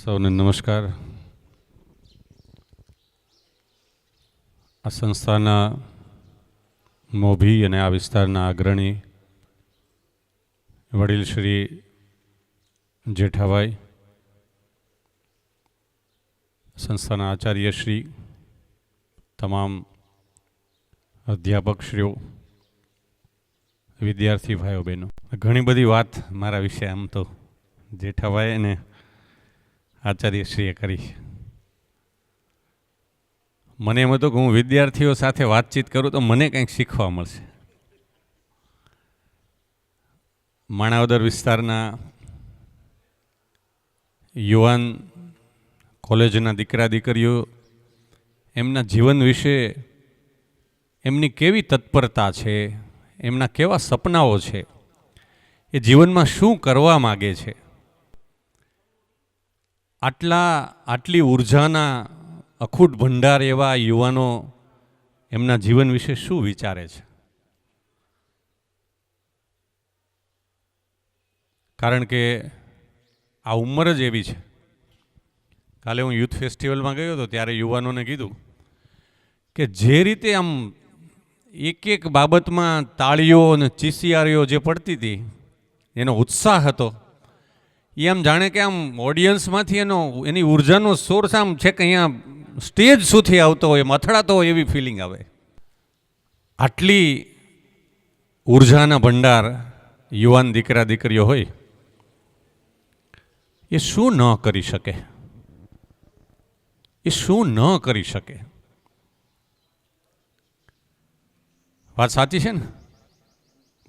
સૌને નમસ્કાર. આ સંસ્થાના મોભી અને આ વિસ્તારના અગ્રણી વડીલ શ્રી જેઠાભાઈ, સંસ્થાના આચાર્યશ્રી, તમામ અધ્યાપકશ્રીઓ, વિદ્યાર્થી ભાઈઓ બહેનો, ઘણી બધી વાત મારા વિશે આમ તો જેઠાભાઈ અને આચાર્યશ્રીએ કરી. મને એમ હતું કે હું વિદ્યાર્થીઓ સાથે વાતચીત કરું તો મને કંઈક શીખવા મળશે. માણાવદર વિસ્તારના યુવાન કોલેજના દીકરા દીકરીઓ એમના જીવન વિશે, એમની કેવી તત્પરતા છે, એમના કેવા સપનાઓ છે, એ જીવનમાં શું કરવા માગે છે, આટલી ઉર્જાના અખૂટ ભંડાર એવા યુવાનો એમના જીવન વિશે શું વિચારે છે. કારણ કે આ ઉંમર જ એવી છે. કાલે હું યુથ ફેસ્ટિવલમાં ગયો હતો ત્યારે યુવાનોને કીધું કે જે રીતે આમ એક એક બાબતમાં તાળીઓ અને ચીસિયારીઓ જે પડતી હતી, એનો ઉત્સાહ હતો, એ આમ જાણે કે આમ ઓડિયન્સમાંથી એની ઉર્જાનો સોર્સ આમ છે કે અહીંયા સ્ટેજ સુધી આવતો હોય, એમ અથડાતો હોય એવી ફિલિંગ આવે. આટલી ઉર્જાના ભંડાર યુવાન દીકરા દીકરીઓ હોય એ શું ન કરી શકે, એ શું ન કરી શકે. વાત સાચી છે ને?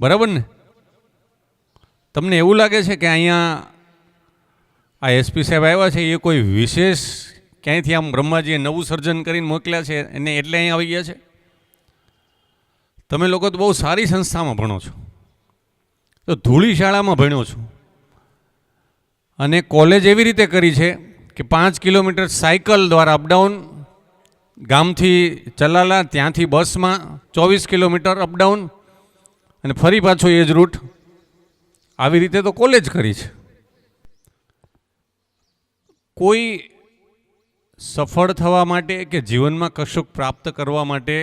બરાબર ને? તમને એવું લાગે છે કે અહીંયા આ એસપી સાહેબ આવ્યા છે એ કોઈ વિશેષ ક્યાંયથી આમ બ્રહ્માજીએ નવું સર્જન કરીને મોકલ્યા છે એને એટલે અહીં આવી ગયા છે? તમે લોકો તો બહુ સારી સંસ્થામાં ભણો છો, તો ધૂળી શાળામાં ભણ્યો છું, અને કોલેજ એવી રીતે કરી છે કે 5 કિલોમીટર સાયકલ દ્વારા અપડાઉન, ગામથી ચલાલા, ત્યાંથી બસમાં 24 કિલોમીટર અપડાઉન, અને ફરી પાછો એ જ રૂટ. આવી રીતે તો કોલેજ કરી છે. કોઈ સફળ થવા માટે કે જીવનમાં કશુંક પ્રાપ્ત કરવા માટે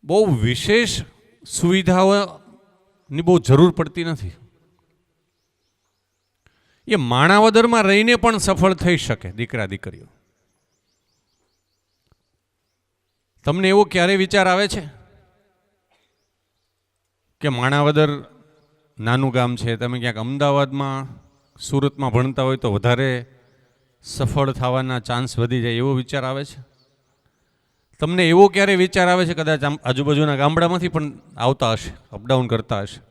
બહુ વિશેષ સુવિધાઓની બહુ જરૂર પડતી નથી. એ માણાવદરમાં રહીને પણ સફળ થઈ શકે દીકરા દીકરીઓ. તમને એવો ક્યારે વિચાર આવે છે કે માણાવદર નાનું ગામ છે, તમે ક્યાંક અમદાવાદમાં સુરતમાં ભણતા હોય તો વધારે સફળ થવાના ચાન્સ વધી જાય, એવો વિચાર આવે છે? તમને એવો ક્યારે વિચાર આવે છે, કદાચ આજુબાજુના ગામડામાંથી પણ આવતા હશે, અપડાઉન કરતા હશે,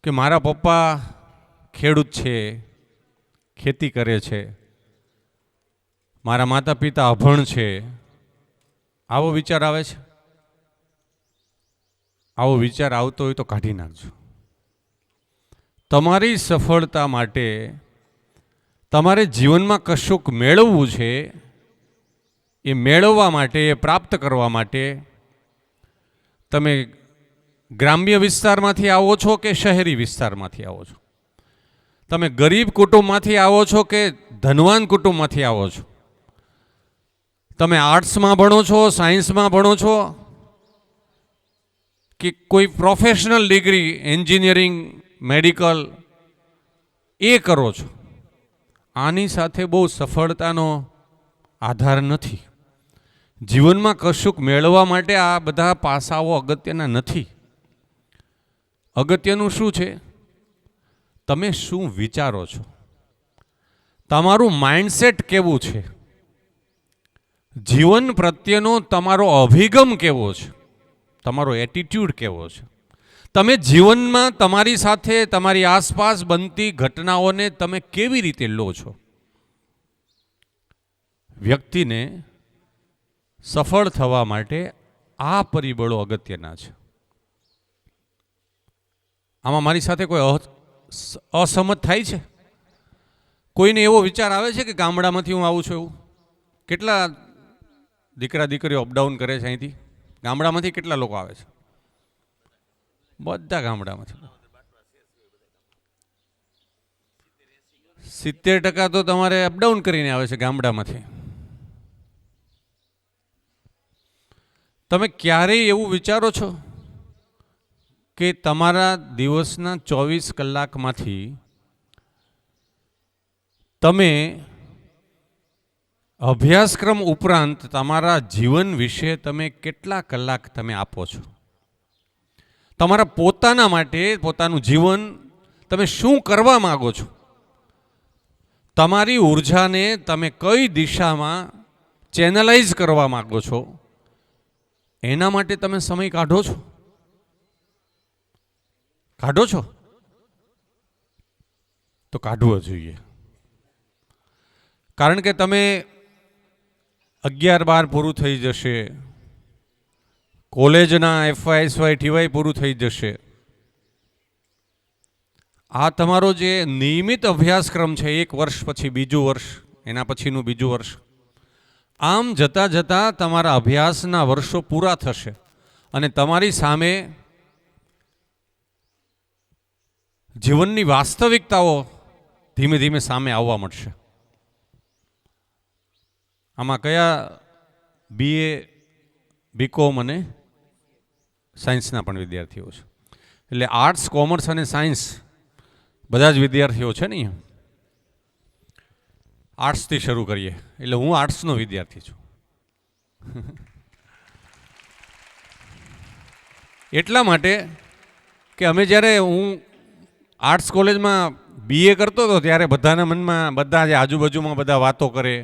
કે મારા પપ્પા ખેડૂત છે, ખેતી કરે છે, મારા માતા પિતા અભણ છે, આવો વિચાર આવે છે? આવો વિચાર આવતો હોય તો કાઢી નાખજો. તમારી સફળતા માટે, તમારે જીવનમાં કશુંક મેળવવું છે, એ મેળવવા માટે, એ પ્રાપ્ત કરવા માટે તમે ગ્રામ્ય વિસ્તારમાંથી આવો છો કે શહેરી વિસ્તારમાંથી આવો છો, તમે ગરીબ કુટુંબમાંથી આવો છો કે ધનવાન કુટુંબમાંથી આવો છો, તમે આર્ટ્સમાં ભણો છો, સાયન્સમાં ભણો છો, કે કોઈ પ્રોફેશનલ ડિગ્રી એન્જિનિયરિંગ, મેડિકલ એ કરો છો, આની સાથે બહુ સફળતાનો આધાર નથી. જીવનમાં કશુંક મેળવવા માટે આ બધા પાસાઓ અગત્યના નથી. અગત્યનું શું છે? તમે શું વિચારો છો, તમારું માઇન્ડસેટ કેવું છે, જીવન પ્રત્યેનો તમારો અભિગમ કેવો છે, તમારો એટીટ્યુડ કેવો છે, તમે જીવનમાં તમારી સાથે, તમારી આસપાસ બનતી ઘટનાઓને તમે કેવી રીતે લો છો. વ્યક્તિને સફળ થવા માટે આ પરિબળો અગત્યના છે. આમાં મારી સાથે કોઈ અસહમત થાય છે? કોઈને એવો વિચાર આવે છે કે ગામડામાંથી હું આવું છું એવું? કેટલા દીકરા દીકરીઓ અપડાઉન કરે છે અહીંથી? ગામડામાંથી કેટલા લોકો આવે છે? બધા ગામડામાંથી. 70% તો તમારે અપડાઉન કરીને આવે છે ગામડામાંથી. તમે ક્યારેય એવું વિચારો છો કે તમારા દિવસના 24 કલાકમાંથી તમે અભ્યાસક્રમ ઉપરાંત તમારા જીવન વિશે તમે કેટલા કલાક તમે આપો છો? તમારા પોતાના માટે પોતાનું જીવન તમે શું કરવા માગો છો? તમારી ઉર્જાને તમે કઈ દિશામાં ચેનલાઇઝ કરવા માગો છો? એના માટે તમે સમય કાઢો છો? કાઢો છો? તો કાઢવો જોઈએ. કારણ કે તમે 11-12 પૂરું થઈ જશે, કોલેજના FY, TY પૂરું થઈ જશે. આ તમારો જે નિયમિત અભ્યાસક્રમ છે, 1 વર્ષ પછી બીજું વર્ષ, એના પછીનું બીજું વર્ષ, આમ જતાં જતાં તમારા અભ્યાસના વર્ષો પૂરા થશે અને તમારી સામે જીવનની વાસ્તવિકતાઓ ધીમે ધીમે સામે આવવા મળશે. આમાં કયા BA, BCom અને સાયન્સના પણ વિદ્યાર્થીઓ છે. એટલે આર્ટ્સ, કોમર્સ અને સાયન્સ બધા જ વિદ્યાર્થીઓ છે ને અહીંયા. આર્ટ્સથી શરૂ કરીએ. એટલે હું આર્ટ્સનો વિદ્યાર્થી છું. એટલા માટે કે અમે જ્યારે હું આર્ટ્સ કોલેજમાં BA કરતો હતો ત્યારે બધાના મનમાં બધા જે આજુબાજુમાં બધા વાતો કરે,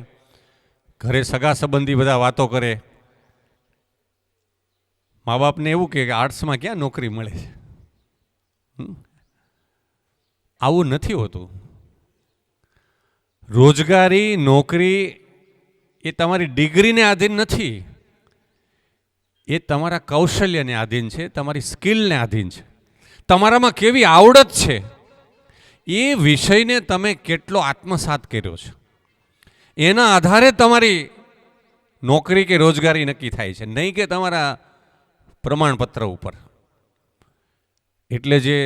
ઘરે સગા સંબંધી બધા વાતો કરે, મા બાપને એવું કે આર્ટ્સમાં ક્યાં નોકરી મળે છે. આવું નથી હોતું. રોજગારી, નોકરી એ તમારી ડિગ્રીને આધીન નથી, એ તમારા કૌશલ્યને આધીન છે, તમારી સ્કિલને આધીન છે. તમારામાં કેવી આવડત છે, એ વિષયને તમે કેટલો આત્મસાત કર્યો છે, એના આધારે તમારી નોકરી કે રોજગારી નક્કી થાય છે, નહીં કે તમારા પ્રમાણપત્ર ઉપર. એટલે જે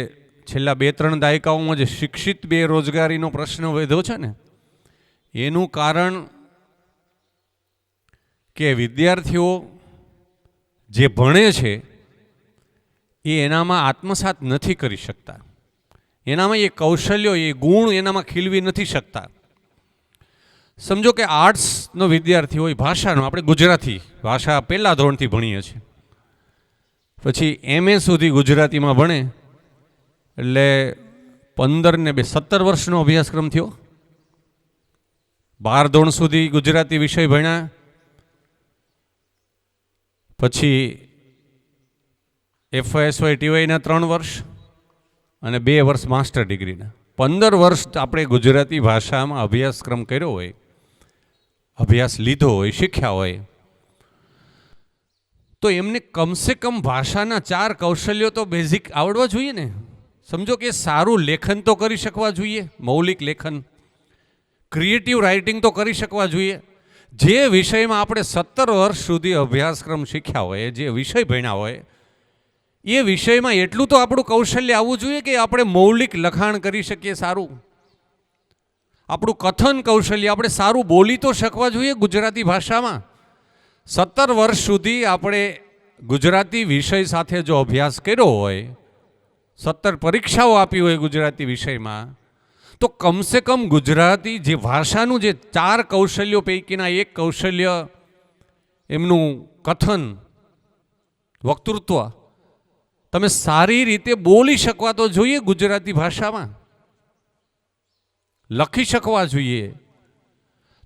છેલ્લા 2-3 દાયકાઓમાં જે શિક્ષિત બેરોજગારીનો પ્રશ્ન વધ્યો છે ને, એનું કારણ કે વિદ્યાર્થીઓ જે ભણે છે એ એનામાં આત્મસાત નથી કરી શકતા, એનામાં એ કૌશલ્યો, એ ગુણ એનામાં ખીલવી નથી શકતા. સમજો કે આર્ટ્સનો વિદ્યાર્થી હોય, ભાષાનો, આપણે ગુજરાતી ભાષા પહેલા ધોરણથી ભણીએ છીએ, પછી MA સુધી ગુજરાતીમાં ભણે એટલે 15 ને 2 17 વર્ષનો અભ્યાસક્રમ થયો. 12 ધોરણ સુધી ગુજરાતી વિષય ભણ્યા, પછી FY, TY ના 3 વર્ષ અને 2 વર્ષ માસ્ટર ડિગ્રીના. 15 વર્ષ આપણે ગુજરાતી ભાષામાં અભ્યાસક્રમ કર્યો હોય, અભ્યાસ લીધો હોય, શીખ્યા હોય, તો એમને કમસે કમ ભાષાના 4 કૌશલ્યો તો બેઝિક આવડવા જોઈએ ને. સમજો કે સારું લેખન તો કરી શકવા જોઈએ, મૌલિક લેખન, ક્રિએટિવ રાઇટિંગ તો કરી શકવા જોઈએ. જે વિષયમાં આપણે 17 વર્ષ સુધી અભ્યાસક્રમ શીખ્યા હોય, જે વિષય ભણ્યા હોય, એ વિષયમાં એટલું તો આપણું કૌશલ્ય આવવું જોઈએ કે આપણે મૌલિક લખાણ કરી શકીએ સારું. આપણું કથન કૌશલ્ય, આપણે સારું બોલી તો શકવા જોઈએ ગુજરાતી ભાષામાં. 17 વર્ષ સુધી આપણે ગુજરાતી વિષય સાથે જો અભ્યાસ કર્યો હોય, 17 પરીક્ષાઓ આપી હોય ગુજરાતી વિષયમાં, તો કમસે કમ ગુજરાતી જે ભાષાનું જે 4 કૌશલ્યો પૈકીના એક કૌશલ્ય, એમનું કથન, વક્તૃત્વ, તમે સારી રીતે બોલી શકવા તો જોઈએ ગુજરાતી ભાષામાં, લખી શકવા જોઈએ.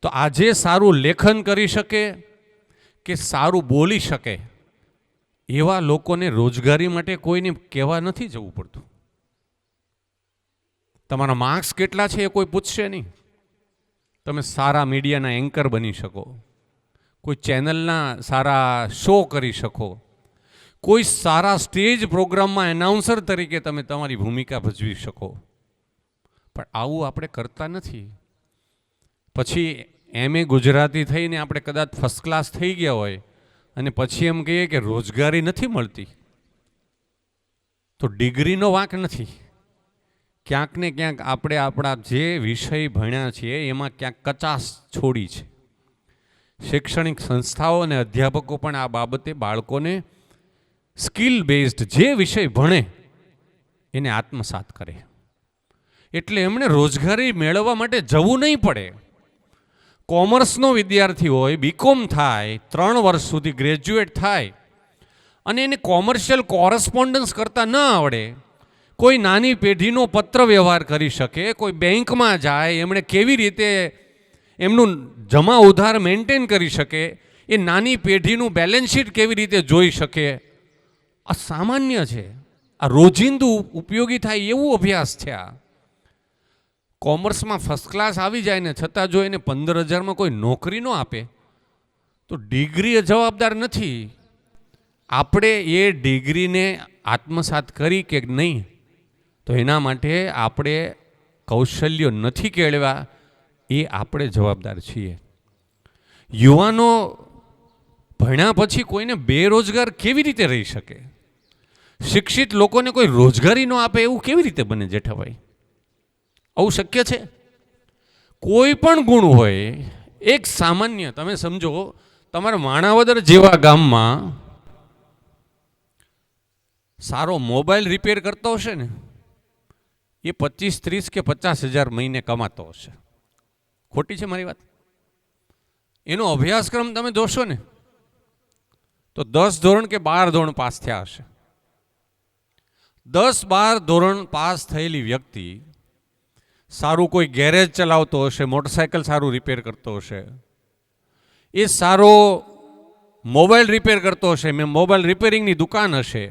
તો આજે સારું લેખન કરી શકે કે સારું બોલી શકે એવા લોકોને રોજગારી માટે કોઈને કહેવા નથી જવું પડતું. તમારા માર્ક્સ કેટલા છે એ કોઈ પૂછશે નહીં. તમે સારા મીડિયાના એન્કર બની શકો, કોઈ ચેનલના સારા શો કરી શકો, કોઈ સારા સ્ટેજ પ્રોગ્રામમાં એનાઉન્સર તરીકે તમે તમારી ભૂમિકા ભજવી શકો. પણ આવું આપણે કરતા નથી. પછી MA ગુજરાતી થઈને આપણે કદાચ ફર્સ્ટ ક્લાસ થઈ ગયા હોય અને પછી એમ કહીએ કે રોજગારી નથી મળતી, તો ડિગ્રીનો વાંક નથી. ક્યાંક ને ક્યાંક આપણે આપણા જે વિષય ભણ્યા છીએ એમાં ક્યાંક કચાશ છોડી છે. શૈક્ષણિક સંસ્થાઓ અને અધ્યાપકો પણ આ બાબતે બાળકોને સ્કિલ બેઝડ જે વિષય ભણે એને આત્મસાત કરે, એટલે એમણે રોજગારી મેળવવા માટે જવું નહીં પડે. કોમર્સનો વિદ્યાર્થી હોય, બીકોમ થાય, 3 વર્ષ સુધી ગ્રેજ્યુએટ થાય અને એને કોમર્શિયલ કોરસ્પોન્ડન્સ કરતા ન આવડે, કોઈ નાની પેઢીનો પત્ર વ્યવહાર કરી શકે, કોઈ બેંકમાં જાય એમણે કેવી રીતે એમનું જમા ઉધાર મેન્ટેન કરી શકે, એ નાની પેઢીનું બેલેન્સ શીટ કેવી રીતે જોઈ શકે, આ સામાન્ય છે. આ રોજિંદુ ઉપયોગી થાય એવું અભ્યાસ છે. આ કોમર્સમાં ફર્સ્ટ ક્લાસ આવી જાય ને છતાં જો એને 15,000માં કોઈ નોકરી ન આપે તો ડિગ્રી જવાબદાર નથી. આપણે એ ડિગ્રીને આત્મસાત કરી કે નહીં, તો એના માટે આપણે કૌશલ્યો નથી કેળવ્યા, એ આપણે જવાબદાર છીએ. યુવાનો ભણ્યા પછી કોઈને બેરોજગાર કેવી રીતે રહી શકે? શિક્ષિત લોકોને કોઈ રોજગારી ન આપે એવું કેવી રીતે બને જેઠાભાઈ? આવું શક્ય છે? કોઈ પણ ગુણ હોય, એક સામાન્ય તમે સમજો, તમારા માણાવદર જેવા ગામમાં સારો મોબાઈલ રિપેર કરતો હશે ને, એ 25, 30 કે 50,000 મહિને કમાતો હશે. ખોટી છે મારી વાત? એનો અભ્યાસક્રમ તમે જોશો ને તો 10 ધોરણ કે 12 ધોરણ પાસ થયા હશે. 10-12 ધોરણ પાસ થયેલી વ્યક્તિ સારું કોઈ ગેરેજ ચલાવતો હશે, મોટરસાયકલ સારું રિપેર કરતો હશે, એ સારો મોબાઈલ રિપેર કરતો હશે, મેં મોબાઈલ રિપેરિંગની દુકાન હશે,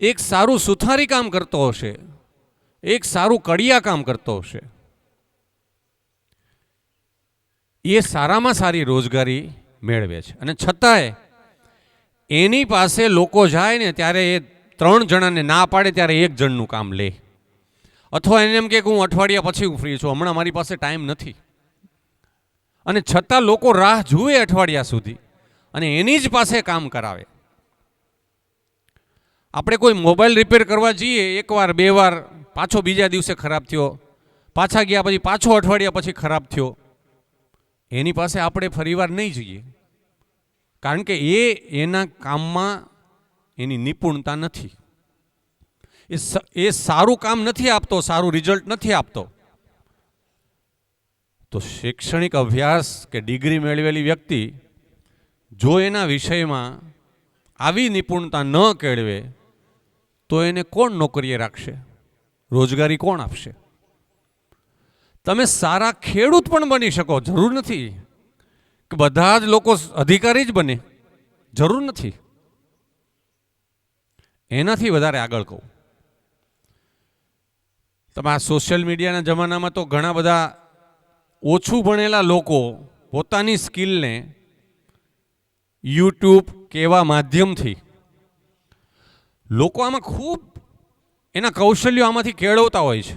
એક સારું સુથારી કામ કરતો હશે, એક સારું કડિયા કામ કરતો હશે. એ સારામાં સારી રોજગારી મેળવે છે અને છતાંય એની પાસે લોકો જાય ને ત્યારે એ 3 જણાને ના પાડે ત્યારે 1 જણનું કામ લે, અથવા એને એમ કે હું અઠવાડિયા પછી હું ફ્રી છું, હમણાં મારી પાસે ટાઈમ નથી. અને છતાં લોકો રાહ જુએ અઠવાડિયા સુધી અને એની જ પાસે કામ કરાવે. આપણે કોઈ મોબાઈલ રિપેર કરવા જઈએ, 1 વાર 2 વાર, પાછો બીજા દિવસે ખરાબ થયો, પાછા ગયા પછી પાછો અઠવાડિયા પછી ખરાબ થયો, એની પાસે આપણે ફરીવાર નહીં જઈએ, કારણ કે એના કામમાં એની નિપુણતા નથી, એ સારું કામ નથી આપતો, સારું રિઝલ્ટ નથી આપતો. તો શૈક્ષણિક અભ્યાસ કે ડિગ્રી મેળવેલી વ્યક્તિ જો એના વિષયમાં આવી નિપુણતા ન કેળવે તો એને કોણ નોકરીએ રાખશે? રોજગારી કોણ આપશે? તમે સારા ખેડૂત પણ બની શકો, જરૂર નથી કે બધા જ લોકો અધિકારી જ બને, જરૂર નથી. એનાથી વધારે આગળ કહું, તમે આ સોશિયલ મીડિયાના જમાનામાં તો ઘણા બધા ઓછું ભણેલા લોકો પોતાની સ્કિલને યુટ્યુબ કે એવા માધ્યમથી લોકો આમાં ખૂબ એના કૌશલ્યો આમાંથી કેળવતા હોય છે.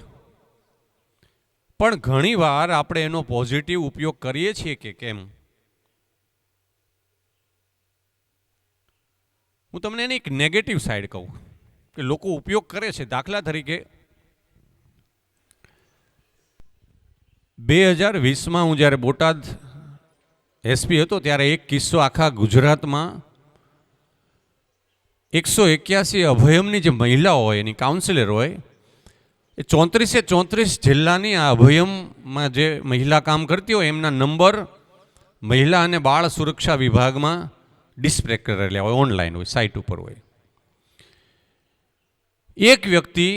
પણ ઘણીવાર આપણે એનો પોઝિટિવ ઉપયોગ કરીએ છીએ કે કેમ? હું તમને એની એક નેગેટિવ સાઈડ કહું કે લોકો ઉપયોગ કરે છે. દાખલા તરીકે 2020માં હું જ્યારે બોટાદ એસપી હતો ત્યારે એક કિસ્સો આખા ગુજરાતમાં 181 અભયમની જે મહિલાઓ હોય, એની કાઉન્સિલર હોય, એ 34 જિલ્લાની આ અભયમમાં જે મહિલા કામ કરતી હોય એમના નંબર મહિલા અને બાળ સુરક્ષા વિભાગમાં ડિસ્પ્લે કરેલા હોય, ઓનલાઈન હોય, સાઇટ ઉપર હોય. એક વ્યક્તિ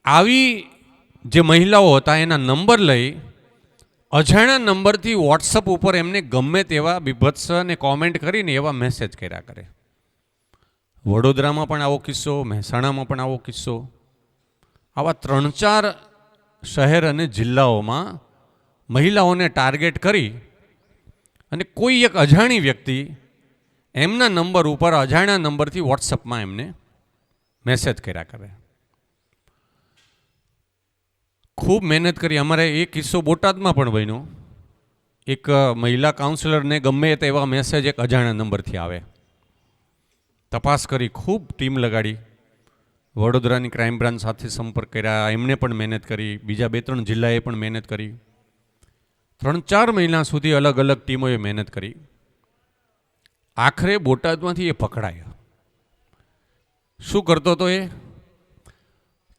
આવી જે મહિલાઓ હતા એના નંબર લઈ અજાણ્યા નંબરથી વોટ્સઅપ ઉપર એમને ગમે તેવા બીભત્સ અને કોમેન્ટ કરીને એવા મેસેજ કર્યા કરે. વડોદરામાં પણ આવો કિસ્સો, મહેસાણામાં પણ આવો કિસ્સો, આવા 3-4 શહેર અને જિલ્લાઓમાં મહિલાઓને ટાર્ગેટ કરી અને કોઈ એક અજાણી વ્યક્તિ એમના નંબર ઉપર અજાણ્યા નંબરથી વોટ્સઅપમાં એમને મેસેજ કર્યા કરે. ખૂબ મહેનત કરી. અમારે એ કિસ્સો બોટાદમાં પણ બન્યો. એક મહિલા કાઉન્સિલરને ગમે તેવા મેસેજ એક અજાણ્યા નંબરથી આવે. તપાસ કરી, ખૂબ ટીમ લગાડી વડોદરાની ક્રાઇમ બ્રાન્ચ સાથે સંપર્ક કર્યા, એમને પણ મહેનત કરી, બીજા 2-3 જિલ્લાએ પણ મહેનત કરી, 3-4 મહિના સુધી અલગ અલગ ટીમોએ મહેનત કરી. આખરે બોટાદમાંથી એ પકડાયો. શું કરતો હતો એ?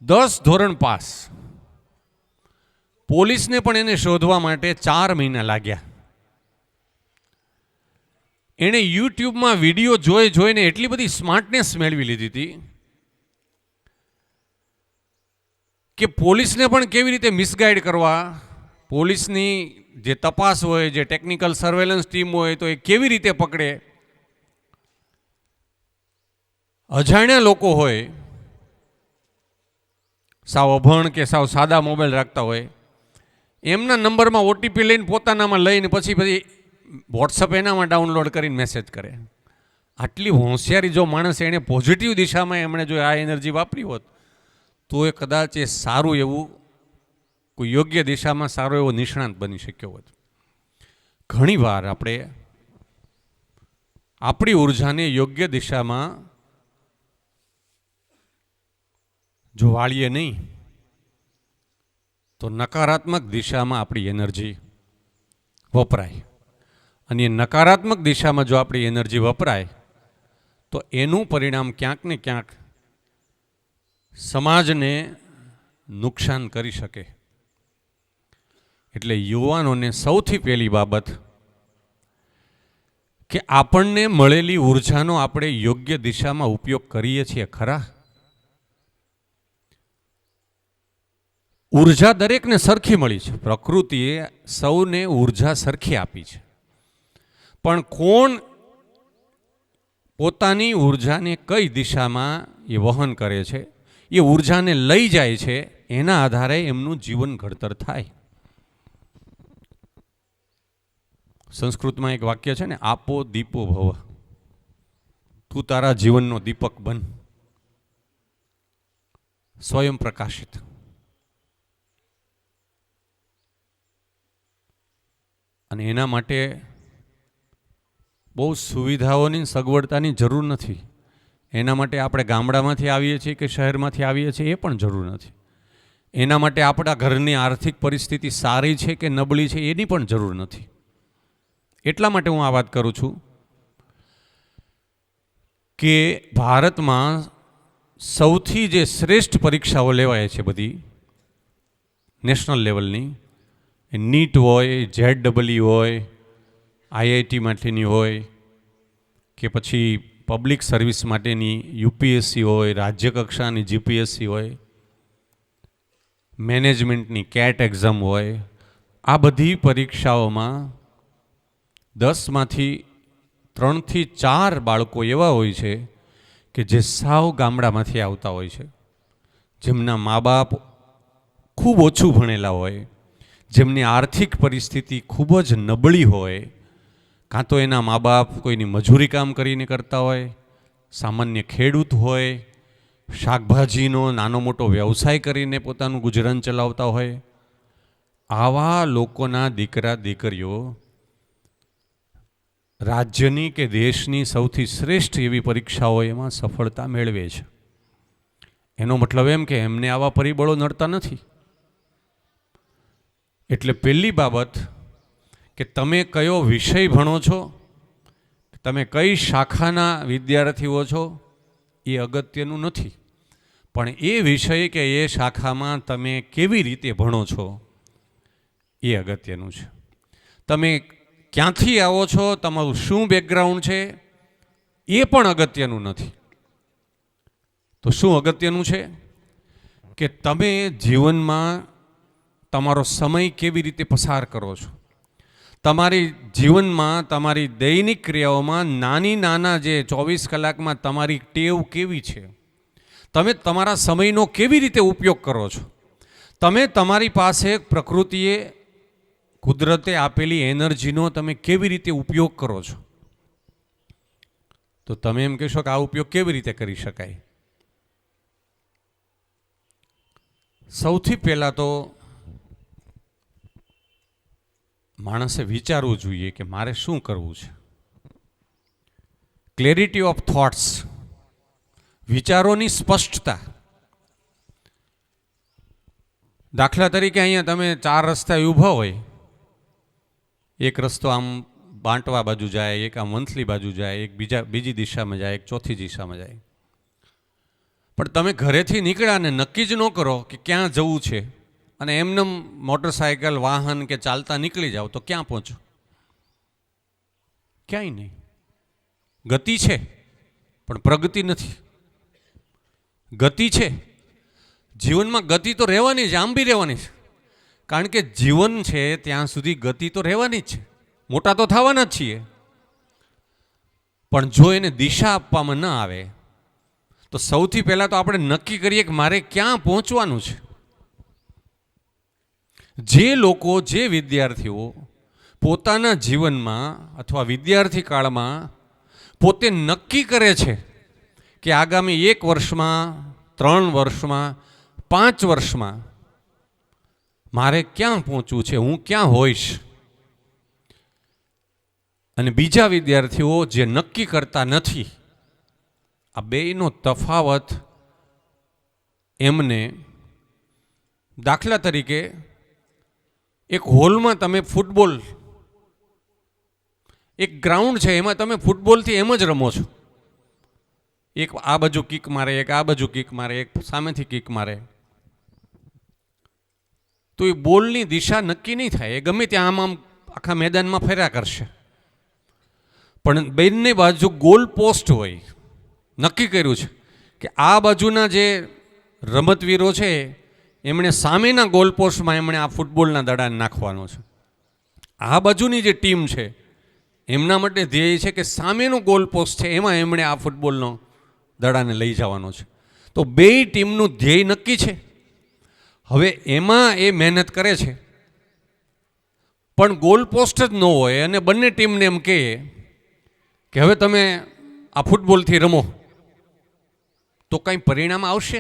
10 ધોરણ પાસ. પોલીસને પણ એને શોધવા માટે 4 મહિના લાગ્યા. એણે યુટ્યુબમાં વિડીયો જોઈને એટલી બધી સ્માર્ટનેસ મેળવી લીધી હતી કે પોલીસને પણ કેવી રીતે મિસગાઈડ કરવા, પોલીસની જે તપાસ હોય, જે ટેકનિકલ સર્વેલન્સ ટીમ હોય તો એ કેવી રીતે પકડે, અજાણ્યા લોકો હોય, સાવ અભણ કે સાવ સાદા મોબાઈલ રાખતા હોય, એમના નંબરમાં ઓટીપી લઈને પોતાનામાં લઈને પછી વોટ્સઅપ એનામાં ડાઉનલોડ કરીને મેસેજ કરે. આટલી હોશિયારી જો માણસ એણે પોઝિટિવ દિશામાં એમણે જો આ એનર્જી વાપરી હોત તો એ કદાચ એ સારું એવું કોઈ યોગ્ય દિશામાં સારો એવો નિષ્ણાંત બની શક્યો હોત. ઘણીવાર આપણે આપણી ઉર્જાને યોગ્ય દિશામાં જો વાળીએ નહીં તો નકારાત્મક દિશામાં આપણી એનર્જી વપરાય. અને એ નકારાત્મક દિશામાં જો આપણી એનર્જી વપરાય તો એનું પરિણામ ક્યાંક ને ક્યાંક સમાજને નુકસાન કરી શકે. એટલે યુવાનોને સૌથી પહેલી બાબત કે આપણને મળેલી ઉર્જાનો આપણે યોગ્ય દિશામાં ઉપયોગ કરીએ છીએ ખરા? ઉર્જા દરેકને સરખી મળી છે. પ્રકૃતિએ સૌને ઉર્જા સરખી આપી છે. પણ કોણ પોતાની ઉર્જાને કઈ દિશામાં એ વહન કરે છે, એ ઉર્જાને લઈ જાય છે, એના આધારે એમનું જીવન ઘડતર થાય. સંસ્કૃતમાં એક વાક્ય છે ને, આપો દીપો ભવ. તું તારા જીવનનો દીપક બન, સ્વયં પ્રકાશિત. અને એના માટે બહુ સુવિધાઓની સગવડતાની જરૂર નથી. એના માટે આપણે ગામડામાંથી આવીએ છીએ કે શહેરમાંથી આવીએ છીએ એ પણ જરૂર નથી. એના માટે આપણા ઘરની આર્થિક પરિસ્થિતિ સારી છે કે નબળી છે એની પણ જરૂર નથી. એટલા માટે હું આ વાત કરું છું કે ભારતમાં સૌથી જે શ્રેષ્ઠ પરીક્ષાઓ લેવાય છે બધી નેશનલ લેવલની, નીટ હોય, ZEE હોય, IIT માટેની હોય કે પછી પબ્લિક સર્વિસ માટેની UPSC હોય, રાજ્ય કક્ષાની GPSC હોય, મેનેજમેન્ટની CAT એક્ઝામ હોય, આ બધી પરીક્ષાઓમાં 10માંથી 3 થી 4 બાળકો એવા હોય છે કે જે સાવ ગામડામાંથી આવતા હોય છે, જેમના મા બાપ ખૂબ ઓછું ભણેલા હોય, જેમની આર્થિક પરિસ્થિતિ ખૂબ જ નબળી હોય, કાં તો એના મા બાપ કોઈની મજૂરી કામ કરીને કરતા હોય, સામાન્ય ખેડૂત હોય, શાકભાજીનો નાનો મોટો વ્યવસાય કરીને પોતાનું ગુજરાન ચલાવતા હોય. આવા લોકોના દીકરા દીકરીઓ રાજ્યની કે દેશની સૌથી શ્રેષ્ઠ એવી પરીક્ષાઓ એમાં સફળતા મેળવે છે. એનો મતલબ એમ કે એમને આવા પરિબળો નડતા નથી. એટલે પહેલી બાબત કે તમે કયો વિષય ભણો છો, તમે કઈ શાખાના વિદ્યાર્થીઓ છો એ અગત્યનું નથી, પણ એ વિષય કે એ શાખામાં તમે કેવી રીતે ભણો છો એ અગત્યનું છે. તમે ક્યાંથી આવો છો, તમારું શું બેકગ્રાઉન્ડ છે એ પણ અગત્યનું નથી. તો શું અગત્યનું છે કે તમે જીવનમાં તમારો સમય કેવી રીતે પસાર કરો છો. તમારી જીવનમાં તમારી દૈનિક ક્રિયાઓમાં નાની નાના જે 24 કલાકમાં તમારી ટેવ કેવી છે, તમે તમારા સમયનો કેવી રીતે ઉપયોગ કરો છો, તમે તમારી પાસે પ્રકૃતિએ કુદરતે આપેલી એનર્જીનો તમે કેવી રીતે ઉપયોગ કરો છો. તો તમે એમ કહેશો કે આ ઉપયોગ કેવી રીતે કરી શકાય. સૌથી પહેલાં તો માણસે વિચારવું જોઈએ કે મારે શું કરવું છે. ક્લેરિટી ઓફ થોટ્સ, વિચારોની સ્પષ્ટતા. દાખલા તરીકે અહીંયા તમે 4 રસ્તા ઊભા હોય, એક રસ્તો આમ બાંટવા બાજુ જાય, એક આમ વંથલી બાજુ જાય, એક બીજી દિશામાં જાય, એક ચોથી દિશામાં જાય. પણ તમે ઘરેથી નીકળ્યા ને નક્કી જ ન કરો કે ક્યાં જવું છે, અને એમને મોટરસાયકલ, વાહન કે ચાલતા નીકળી જાઓ તો ક્યાં પહોંચો? ક્યાંય નહીં. ગતિ છે પણ પ્રગતિ નથી. ગતિ છે, જીવનમાં ગતિ તો રહેવાની છે, આમ બી રહેવાની છે. કારણ કે જીવન છે ત્યાં સુધી ગતિ તો રહેવાની જ છે, મોટા તો થવાના જ છીએ. પણ જો એને દિશા આપવામાં ન આવે તો સૌથી પહેલાં તો આપણે નક્કી કરીએ કે મારે ક્યાં પહોંચવાનું છે. જે લોકો, જે વિદ્યાર્થીઓ પોતાના જીવનમાં અથવા વિદ્યાર્થી કાળમાં પોતે નક્કી કરે છે કે આગામી 1 વર્ષમાં, 3 વર્ષમાં, 5 વર્ષમાં મારે ક્યાં પહોંચવું છે, હું ક્યાં હોઈશ, અને બીજા વિદ્યાર્થીઓ જે નક્કી કરતા નથી, આ બેયનો તફાવત એમને, દાખલા તરીકે એક હોલમાં તમે ફૂટબોલ, એક ગ્રાઉન્ડ છે એમાં તમે ફૂટબોલથી એમ જ રમો છો, એક આ બાજુ કિક મારે, એક આ બાજુ કિક મારે, એક સામેથી કિક મારે, તો એ બોલની દિશા નક્કી નહીં થાય. એ ગમે ત્યાં આમ આખા મેદાનમાં ફર્યા કરશે. પણ બંને બાજુ ગોલ પોસ્ટ હોય, નક્કી કર્યું છે કે આ બાજુના જે રમતવીરો છે એમણે સામેના ગોલ પોસ્ટમાં એમણે આ ફૂટબોલના દડાને નાખવાનો છે. આ બાજુની જે ટીમ છે એમના માટે ધ્યેય છે કે સામેનો ગોલ પોસ્ટ છે એમાં એમણે આ ફૂટબોલનો દડાને લઈ જવાનો છે. તો બેય ટીમનું ધ્યેય નક્કી છે. હવે એમાં એ મહેનત કરે છે, પણ ગોલ પોસ્ટ જ ન હોય અને બંને ટીમને એમ કહે કે હવે તમે આ ફૂટબોલથી રમો, તો કંઈ પરિણામ આવશે?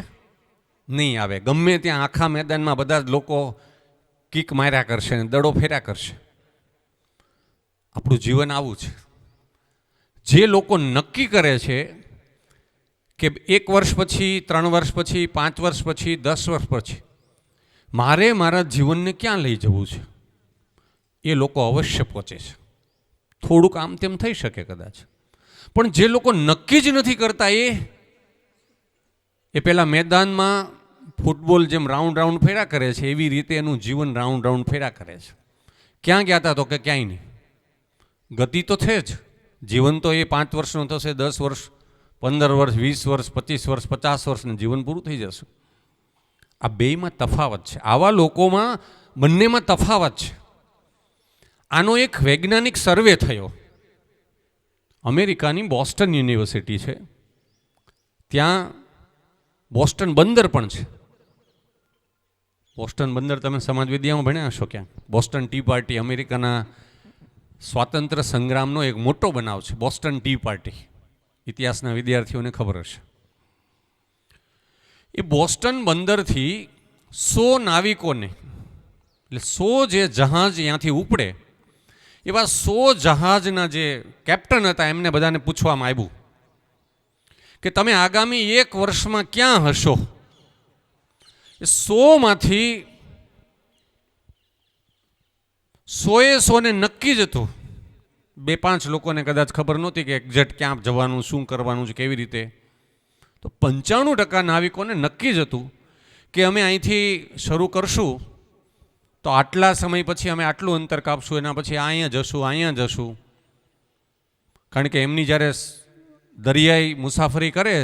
નહીં આવે. ગમે ત્યાં આખા મેદાનમાં બધા જ લોકો કિક માર્યા કરશે ને દડો ફેર્યા કરશે. આપણું જીવન આવું છે. જે લોકો નક્કી કરે છે કે 1 વર્ષ પછી, 3 વર્ષ પછી, 5 વર્ષ પછી, 10 વર્ષ પછી મારે મારા જીવનને ક્યાં લઈ જવું છે, એ લોકો અવશ્ય પહોંચે છે. થોડુંક આમ તેમ થઈ શકે કદાચ, પણ જે લોકો નક્કી જ નથી કરતા એ પેલા મેદાનમાં ફૂટબોલ જેમ રાઉન્ડ રાઉન્ડ ફેર્યા કરે છે એવી રીતે એનું જીવન રાઉન્ડ રાઉન્ડ ફેર્યા કરે છે. ક્યાં ગયા હતા? તો કે ક્યાંય નહીં. ગતિ તો છે જ. જીવન તો એ 5 વર્ષનું થશે, 10 વર્ષ, 15 વર્ષ, 20 વર્ષ, 25 વર્ષ, 50 વર્ષનું જીવન પૂરું થઈ જશે. આ બેયમાં તફાવત છે. આવા લોકોમાં બંનેમાં તફાવત છે. આનો એક વૈજ્ઞાનિક સર્વે થયો. અમેરિકાની બોસ્ટન યુનિવર્સિટી છે, ત્યાં બોસ્ટન બંદર પણ છે. બોસ્ટન બંદર તમે સમાજ વિદ્યામાં ભણ્યા હશો ક્યાં. બોસ્ટન ટી પાર્ટી અમેરિકાના સ્વાતંત્ર્ય સંગ્રામનો એક મોટો બનાવ છે. બોસ્ટન ટી પાર્ટી ઇતિહાસના વિદ્યાર્થીઓને ખબર હશે. એ બોસ્ટન બંદરથી 100 નાવિકોને, એટલે 100 જે જહાજ અહીંયાથી ઉપડે એવા 100 જહાજના જે કેપ્ટન હતા એમને બધાને પૂછવામાં આવ્યું કે તમે આગામી 1 વર્ષમાં ક્યાં હશો? એ 100માંથી 100 ને નક્કી જ હતું. 2-5 લોકોને કદાચ ખબર નહોતી કે એક્ઝેક્ટ ક્યાં જવાનું, શું કરવાનું છે, કેવી રીતે. તો 95% નાવિકોને નક્કી જ હતું કે અમે અહીંથી શરૂ કરશું તો આટલા સમય પછી અમે આટલું અંતર કાપશું, એના પછી અહીંયા જશું. કારણ કે એમની જ્યારે દરિયાઈ મુસાફરી કરે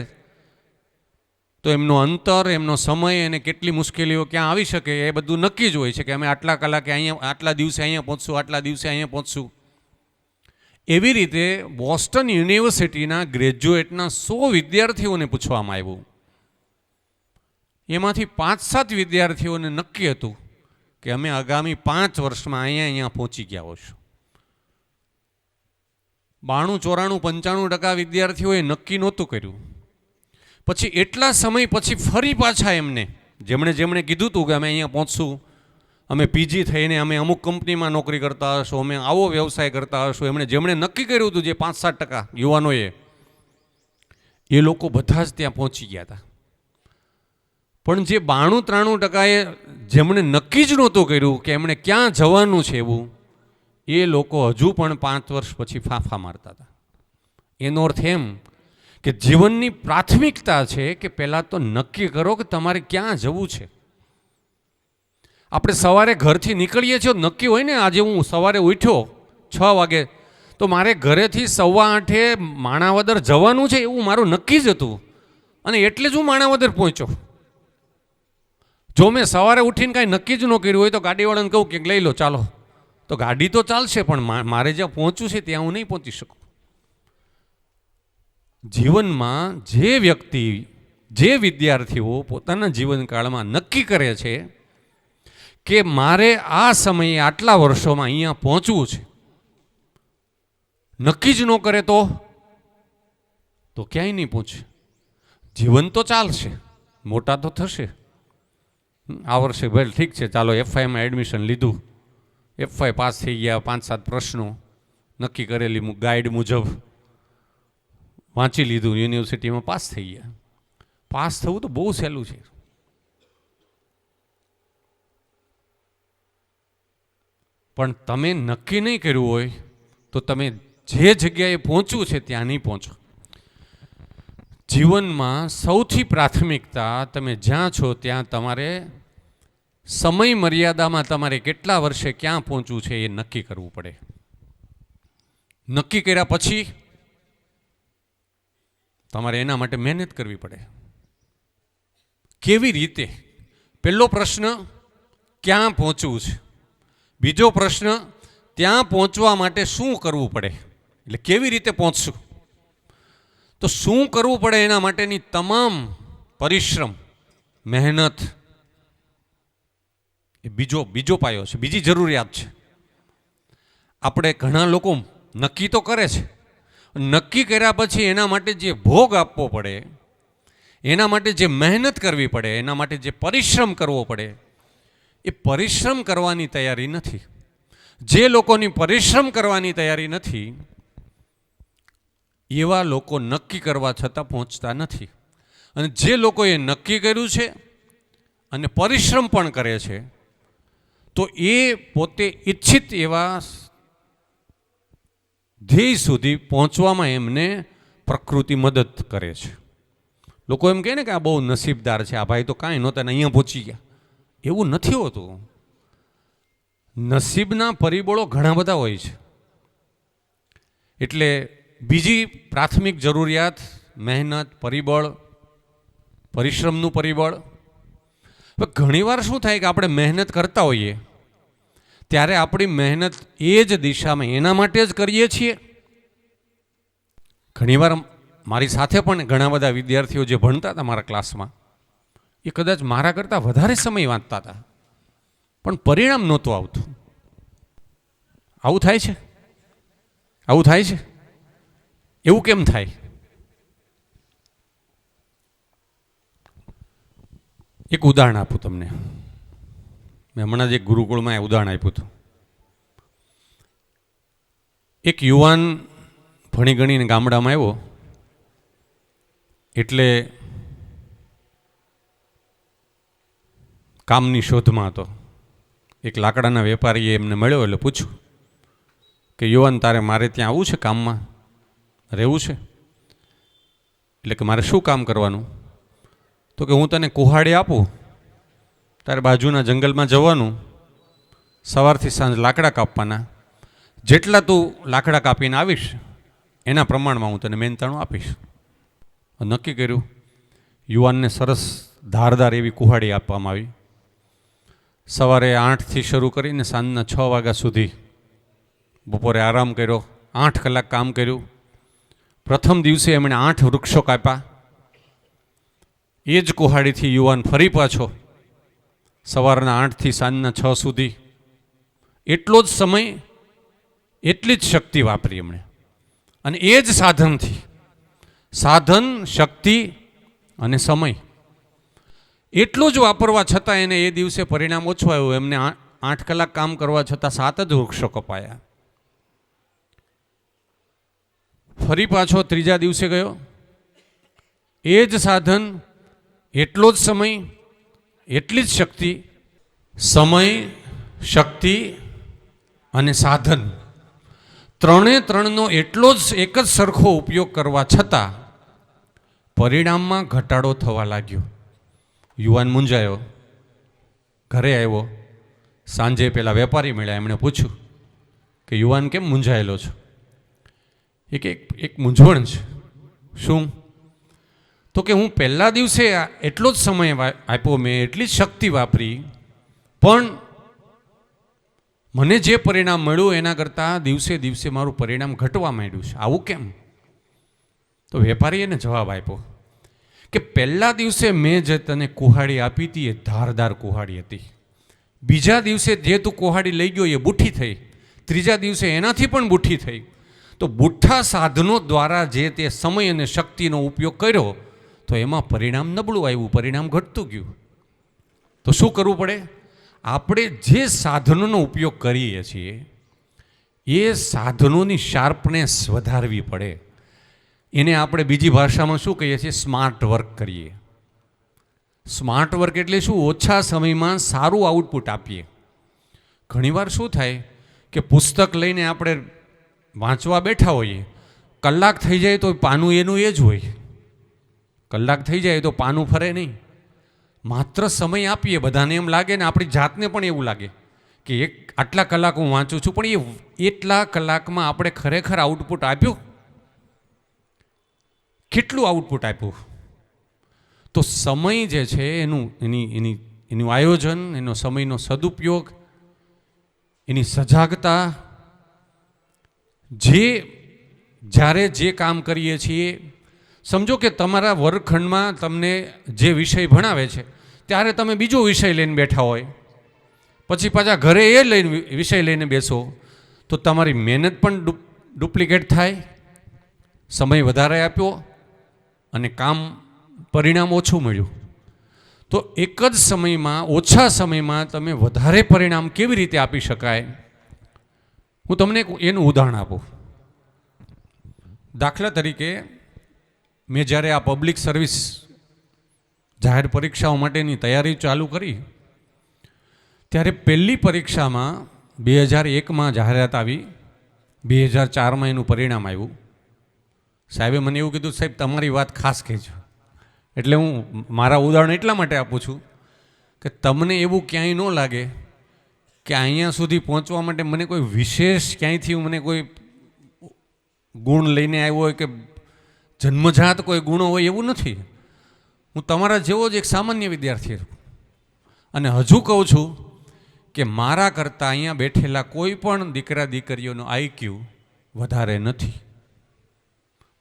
તો એમનો અંતર, એમનો સમય અને કેટલી મુશ્કેલીઓ ક્યાં આવી શકે એ બધું નક્કી જ હોય છે કે અમે આટલા કલાકે અહીંયા, આટલા દિવસે અહીંયા પહોંચશું, આટલા દિવસે અહીંયા પહોંચશું. એવી રીતે બોસ્ટન યુનિવર્સિટીના ગ્રેજ્યુએટના 100 વિદ્યાર્થીઓને પૂછવામાં આવ્યું. એમાંથી 5-7 વિદ્યાર્થીઓને નક્કી હતું કે અમે આગામી 5 વર્ષમાં અહીંયા પહોંચી ગયા હોઈશું. 92, 94, 95% વિદ્યાર્થીઓએ નક્કી નહોતું કર્યું. પછી એટલા સમય પછી ફરી પાછા એમને જેમણે કીધું હતું કે અમે અહીંયા પહોંચશું, અમે પીજી થઈને અમે અમુક કંપનીમાં નોકરી કરતા હશું, અમે આવો વ્યવસાય કરતા હશું, જેમણે નક્કી કર્યું હતું, જે 5-7% યુવાનોએ, એ લોકો બધા જ ત્યાં પહોંચી ગયા હતા. પણ જે 92-93% જેમણે નક્કી જ નહોતું કર્યું કે એમણે ક્યાં જવાનું છે એવું, એ લોકો હજુ પણ 5 વર્ષ પછી ફાંફા મારતા હતા. એનો અર્થ એમ કે જીવનની પ્રાથમિકતા છે કે પહેલાં તો નક્કી કરો કે તમારે ક્યાં જવું છે. આપણે સવારે ઘરથી નીકળીએ છીએ, નક્કી હોય ને આજે હું સવારે ઉઠ્યો 6 વાગે તો મારે ઘરેથી 8:15 માણાવદર જવાનું છે એવું મારું નક્કી જ હતું, અને એટલે જ હું માણાવદર પહોંચ્યો. જો મેં સવારે ઉઠીને કાંઈ નક્કી જ ન કર્યું હોય તો ગાડીવાળાને કહું કે લઈ લો ચાલો, તો ગાડી તો ચાલશે પણ મારે જ્યાં પહોંચવું છે ત્યાં હું નહીં પહોંચી શકું. જીવનમાં જે વ્યક્તિ, જે વિદ્યાર્થીઓ પોતાના જીવનકાળમાં નક્કી કરે છે કે મારે આ સમયે આટલા વર્ષોમાં અહીંયા પહોંચવું છે, નક્કી જ ન કરે તો ક્યાંય નહીં પહોંચે. જીવન તો ચાલશે, મોટા તો થશે. આ વર્ષે ભાઈ ઠીક છે, ચાલો FYમાં એડમિશન લીધું, FY પાસ થઈ ગયા, 5-7 પ્રશ્નો નક્કી કરેલી ગાઈડ મુજબ વાંચી લીધું, યુનિવર્સિટીમાં પાસ થઈ ગયા. પાસ થવું તો બહુ સહેલું છે. પણ તમે નક્કી નહીં કર્યું હોય તો તમે જે જગ્યાએ પહોંચવું છે ત્યાં નહીં પહોંચો. જીવનમાં સૌથી પ્રાથમિકતા તમે જ્યાં છો ત્યાં તમારે સમય મર્યાદામાં તમારે કેટલા વર્ષે ક્યાં પહોંચવું છે એ નક્કી કરવું પડે. નક્કી કર્યા પછી તમારે એના માટે મહેનત કરવી પડે. કેવી રીતે? પહેલો પ્રશ્ન ક્યાં પહોંચવું છે, બીજો પ્રશ્ન ત્યાં પહોંચવા માટે શું કરવું પડે, એટલે કેવી રીતે પહોંચશું. તો શું કરવું પડે એના માટેની તમામ પરિશ્રમ, મહેનત એ બીજો પાયો છે, બીજી જરૂરિયાત છે. આપણે ઘણા લોકો નક્કી તો કરે છે, નક્કી કર્યા પછી એના માટે જે ભોગ આપવો પડે, એના માટે જે મહેનત કરવી પડે, એના માટે જે પરિશ્રમ કરવો પડે, એ પરિશ્રમ કરવાની તૈયારી નથી. જે લોકોની પરિશ્રમ કરવાની તૈયારી નથી એવા લોકો નક્કી કરવા છતાં પહોંચતા નથી. અને જે લોકોએ નક્કી કર્યું છે અને પરિશ્રમ પણ કરે છે તો એ પોતે ઈચ્છિત એવા ધ્યેય સુધી પહોંચવામાં એમને પ્રકૃતિ મદદ કરે છે. લોકો એમ કહે ને કે આ બહુ નસીબદાર છે, આ ભાઈ તો કાંઈ નહોતા ને અહીંયા પહોંચી ગયા. એવું નથી હોતું. નસીબના પરિબળો ઘણા બધા હોય છે. એટલે બીજી પ્રાથમિક જરૂરિયાત મહેનત, પરિબળ, પરિશ્રમનું પરિબળ. ઘણીવાર શું થાય કે આપણે મહેનત કરતા હોઈએ ત્યારે આપણી મહેનત એ જ દિશામાં એના માટે જ કરીએ છીએ. ઘણીવાર મારી સાથે પણ ઘણા બધા વિદ્યાર્થીઓ જે ભણતા હતા મારા ક્લાસમાં, એ કદાચ મારા કરતાં વધારે સમય વાંચતા હતા પણ પરિણામ નહોતું આવતું. આવું થાય છે? આવું થાય છે? એવું કેમ થાય? એક ઉદાહરણ આપું તમને. મેં હમણાં જ એક ગુરુકુળમાં ઉદાહરણ આપ્યું હતું. એક યુવાન ભણી ગણીને ગામડામાં આવ્યો, એટલે કામની શોધમાં હતો. એક લાકડાના વેપારીએ એમને મળ્યો એટલે પૂછ્યું કે યુવાન તારે મારે ત્યાં આવવું છે, કામમાં રહેવું છે? એટલે કે મારે શું કામ કરવાનું? તો કે હું તને કુહાડી આપું, તારે બાજુના જંગલમાં જવાનું, સવારથી સાંજ લાકડા કાપવાના, જેટલા તું લાકડા કાપીને આવીશ એના પ્રમાણમાં હું તને મહેનતાણું આપીશ. નક્કી કર્યું. યુવાનને સરસ ધારદાર એવી કુહાડી આપવામાં આવી. સવારે 8થી શરૂ કરીને સાંજના 6 વાગ્યા સુધી, બપોરે આરામ કર્યો, 8 કલાક કામ કર્યું. પ્રથમ દિવસે એમણે 8 વૃક્ષો કાપ્યા. એ જ કુહાડીથી યુવાન ફરી પાછો સવારના 8થી સાંજના 6 સુધી એટલો જ સમય, એટલી જ શક્તિ વાપરી એમણે. અને એ જ સાધનથી, સાધન, શક્તિ અને સમય એટલું જ વાપરવા છતાં એને એ દિવસે પરિણામ ઓછું આવ્યું. એમને 8 કલાક કામ કરવા છતાં 7 જ વૃક્ષો કપાયા. ફરી પાછો ત્રીજા દિવસે ગયો, એ જ સાધન, એટલો જ સમય, એટલી જ શક્તિ, સમય, શક્તિ અને સાધન ત્રણનો એટલો જ એક જ સરખો ઉપયોગ કરવા છતાં પરિણામમાં ઘટાડો થવા લાગ્યો. યુવાન મૂંઝાયો, ઘરે આવ્યો, સાંજે પેલા વેપારી મળ્યા, એમણે પૂછ્યું કે યુવાન કેમ મૂંઝાયેલો છો? એક મૂંઝવણ છે. શું? તો કે હું પહેલા દિવસે એટલો જ સમય આપ્યો, મેં એટલી જ શક્તિ વાપરી, પણ મને જે પરિણામ મળ્યું એના કરતાં દિવસે દિવસે મારું પરિણામ ઘટવા માંડ્યું છે. આવું કેમ? તો વેપારીએ એને જવાબ આપ્યો કે પહેલા દિવસે મેં જે તને કુહાડી આપી હતી એ ધારદાર કુહાડી હતી. બીજા દિવસે જે તું કુહાડી લઈ ગયો એ બુઠ્ઠી થઈ. ત્રીજા દિવસે એનાથી પણ બુઠ્ઠી થઈ. તો બુઠ્ઠા સાધનો દ્વારા જે તે સમય અને શક્તિનો ઉપયોગ કર્યો તો એમાં પરિણામ નબળું આવ્યું, પરિણામ ઘટતું ગયું. તો શું કરવું પડે? આપણે જે સાધનોનો ઉપયોગ કરીએ છીએ એ સાધનોની શાર્પનેસ વધારવી પડે. એને આપણે બીજી ભાષામાં શું કહીએ છીએ? સ્માર્ટ વર્ક કરીએ. સ્માર્ટ વર્ક એટલે શું? ઓછા સમયમાં સારું આઉટપુટ આપીએ. ઘણીવાર શું થાય કે પુસ્તક લઈને આપણે વાંચવા બેઠા હોઈએ, કલાક થઈ જાય તો પાનું એનું એ જ હોય. કલાક થઈ જાય તો પાનું ફરે નહીં. માત્ર સમય આપીએ, બધાને એમ લાગે ને આપણી જાતને પણ એવું લાગે કે આટલા કલાક હું વાંચું છું, પણ એ એટલા કલાકમાં આપણે ખરેખર આઉટપુટ આપ્યું? કેટલું આઉટપુટ આપ્યું? તો સમય જે છે એનું આયોજન, એનો સમયનો સદુપયોગ, એની સજાગતા, જ્યારે જે કામ કરીએ છીએ, સમજો કે તમારા વર્ગખંડમાં તમને જે વિષય ભણાવે છે ત્યારે તમે બીજો વિષય લઈને બેઠા હોય, પછી પાછા ઘરે એ વિષય લઈને બેસો તો તમારી મહેનત પણ ડુપ્લિકેટ થાય, સમય વધારે આપ્યો અને પરિણામ ઓછું મળ્યું. તો એક જ સમયમાં, ઓછા સમયમાં તમે વધારે પરિણામ કેવી રીતે આપી શકાય? હું તમને એનું ઉદાહરણ આપું. દાખલા તરીકે મેં જ્યારે આ પબ્લિક સર્વિસ જાહેર પરીક્ષાઓ માટેની તૈયારી ચાલુ કરી ત્યારે પહેલી પરીક્ષામાં 2001માં જાહેરાત આવી, 2004માં એનું પરિણામ આવ્યું. સાહેબે મને એવું કીધું, સાહેબ તમારી વાત ખાસ કહેજો. એટલે હું મારા ઉદાહરણ એટલા માટે આપું છું કે તમને એવું ક્યાંય ન લાગે કે અહીંયા સુધી પહોંચવા માટે મને કોઈ વિશેષ ક્યાંયથી મને કોઈ ગુણ લઈને આવ્યો હોય કે જન્મજાત કોઈ ગુણો હોય, એવું નથી. હું તમારા જેવો જ એક સામાન્ય વિદ્યાર્થી છું અને હજુ કહું છું કે મારા કરતાં અહીંયા બેઠેલા કોઈ પણ દીકરા દીકરીઓનો આઈક્યુ વધારે નથી.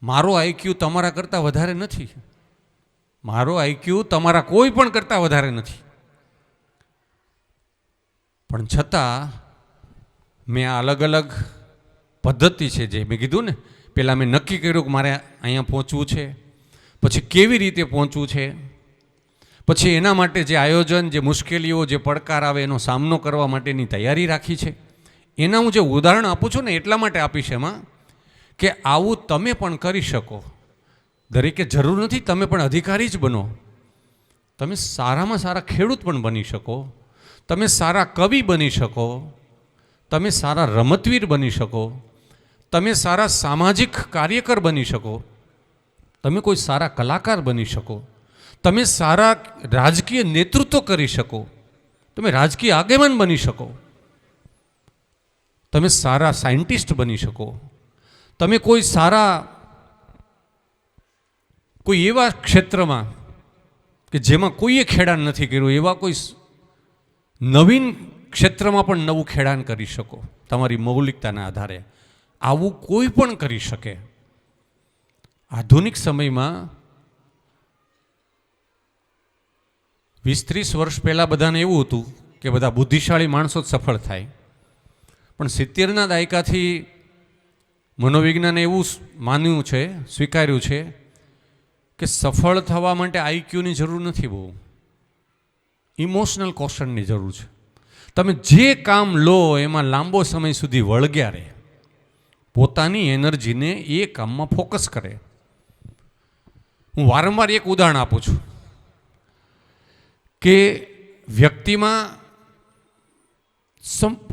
મારો આઈક્યુ તમારા કરતાં વધારે નથી. મારો આઈક્યુ તમારા કોઈ પણ કરતાં વધારે નથી. પણ છતાં મેં આ અલગ અલગ પદ્ધતિ છે, જે મેં કીધું ને, પહેલાં મેં નક્કી કર્યું કે મારે અહીંયા પહોંચવું છે, પછી કેવી રીતે પહોંચવું છે, પછી એના માટે જે આયોજન, જે મુશ્કેલીઓ, જે પડકાર આવે એનો સામનો કરવા માટેની તૈયારી રાખી છે. એના હું જે ઉદાહરણ આપું છું ને એટલા માટે આપીશ એમાં કે આવું તમે પણ કરી શકો. દરેકે જરૂર નથી તમે પણ અધિકારી જ બનો. તમે સારામાં સારા ખેડૂત પણ બની શકો, તમે સારા કવિ બની શકો, તમે સારા રમતવીર બની શકો, તમે સારા સામાજિક કાર્યકર બની શકો, તમે કોઈ સારા કલાકાર બની શકો, તમે સારા રાજકીય નેતૃત્વ કરી શકો, તમે રાજકીય આગેવાન બની શકો, તમે સારા સાયન્ટિસ્ટ બની શકો, તમે કોઈ એવા ક્ષેત્રમાં કે જેમાં કોઈએ ખેડાણ નથી કર્યું એવા કોઈ નવીન ક્ષેત્રમાં પણ નવું ખેડાણ કરી શકો તમારી મૌલિકતાના આધારે. આવું કોઈ પણ કરી શકે. આધુનિક સમયમાં 20-30 વર્ષ પહેલાં બધાને એવું હતું કે બધા બુદ્ધિશાળી માણસો જ સફળ થાય, પણ 70ના દાયકાથી મનોવિજ્ઞાને એવું માન્યું છે, સ્વીકાર્યું છે કે સફળ થવા માટે આઈક્યુની જરૂર નથી, બહુ ઇમોશનલ કોશનની જરૂર છે. તમે જે કામ લો એમાં લાંબો સમય સુધી વળગ્યા રહે, પોતાની એનર્જીને એ કામમાં ફોકસ કરે. હું વારંવાર એક ઉદાહરણ આપું છું કે વ્યક્તિમાં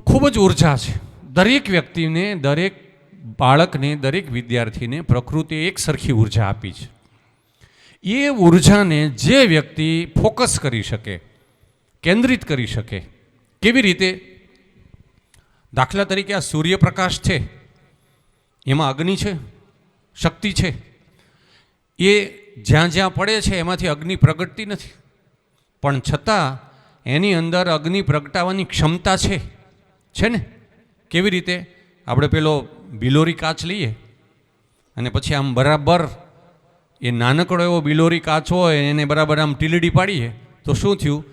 ખૂબ જ ઉર્જા છે. દરેક વ્યક્તિને, દરેક બાળકને, દરેક વિદ્યાર્થીને પ્રકૃતિએ એક સરખી ઉર્જા આપી છે. એ ઉર્જાને જે વ્યક્તિ ફોકસ કરી શકે, કેન્દ્રિત કરી શકે, કેવી રીતે? દાખલા તરીકે આ સૂર્યપ્રકાશ છે, એમાં અગ્નિ છે, શક્તિ છે. એ જ્યાં જ્યાં પડે છે એમાંથી અગ્નિ પ્રગટતી નથી, પણ છતાં એની અંદર અગ્નિ પ્રગટાવવાની ક્ષમતા છે ને? કેવી રીતે? આપણે પેલો બિલોરી કાચ લઈએ અને પછી આમ બરાબર એ નાનકડો એવો બિલોરી કાચ હોય એને બરાબર આમ ટીલડી પાડીએ તો શું થયું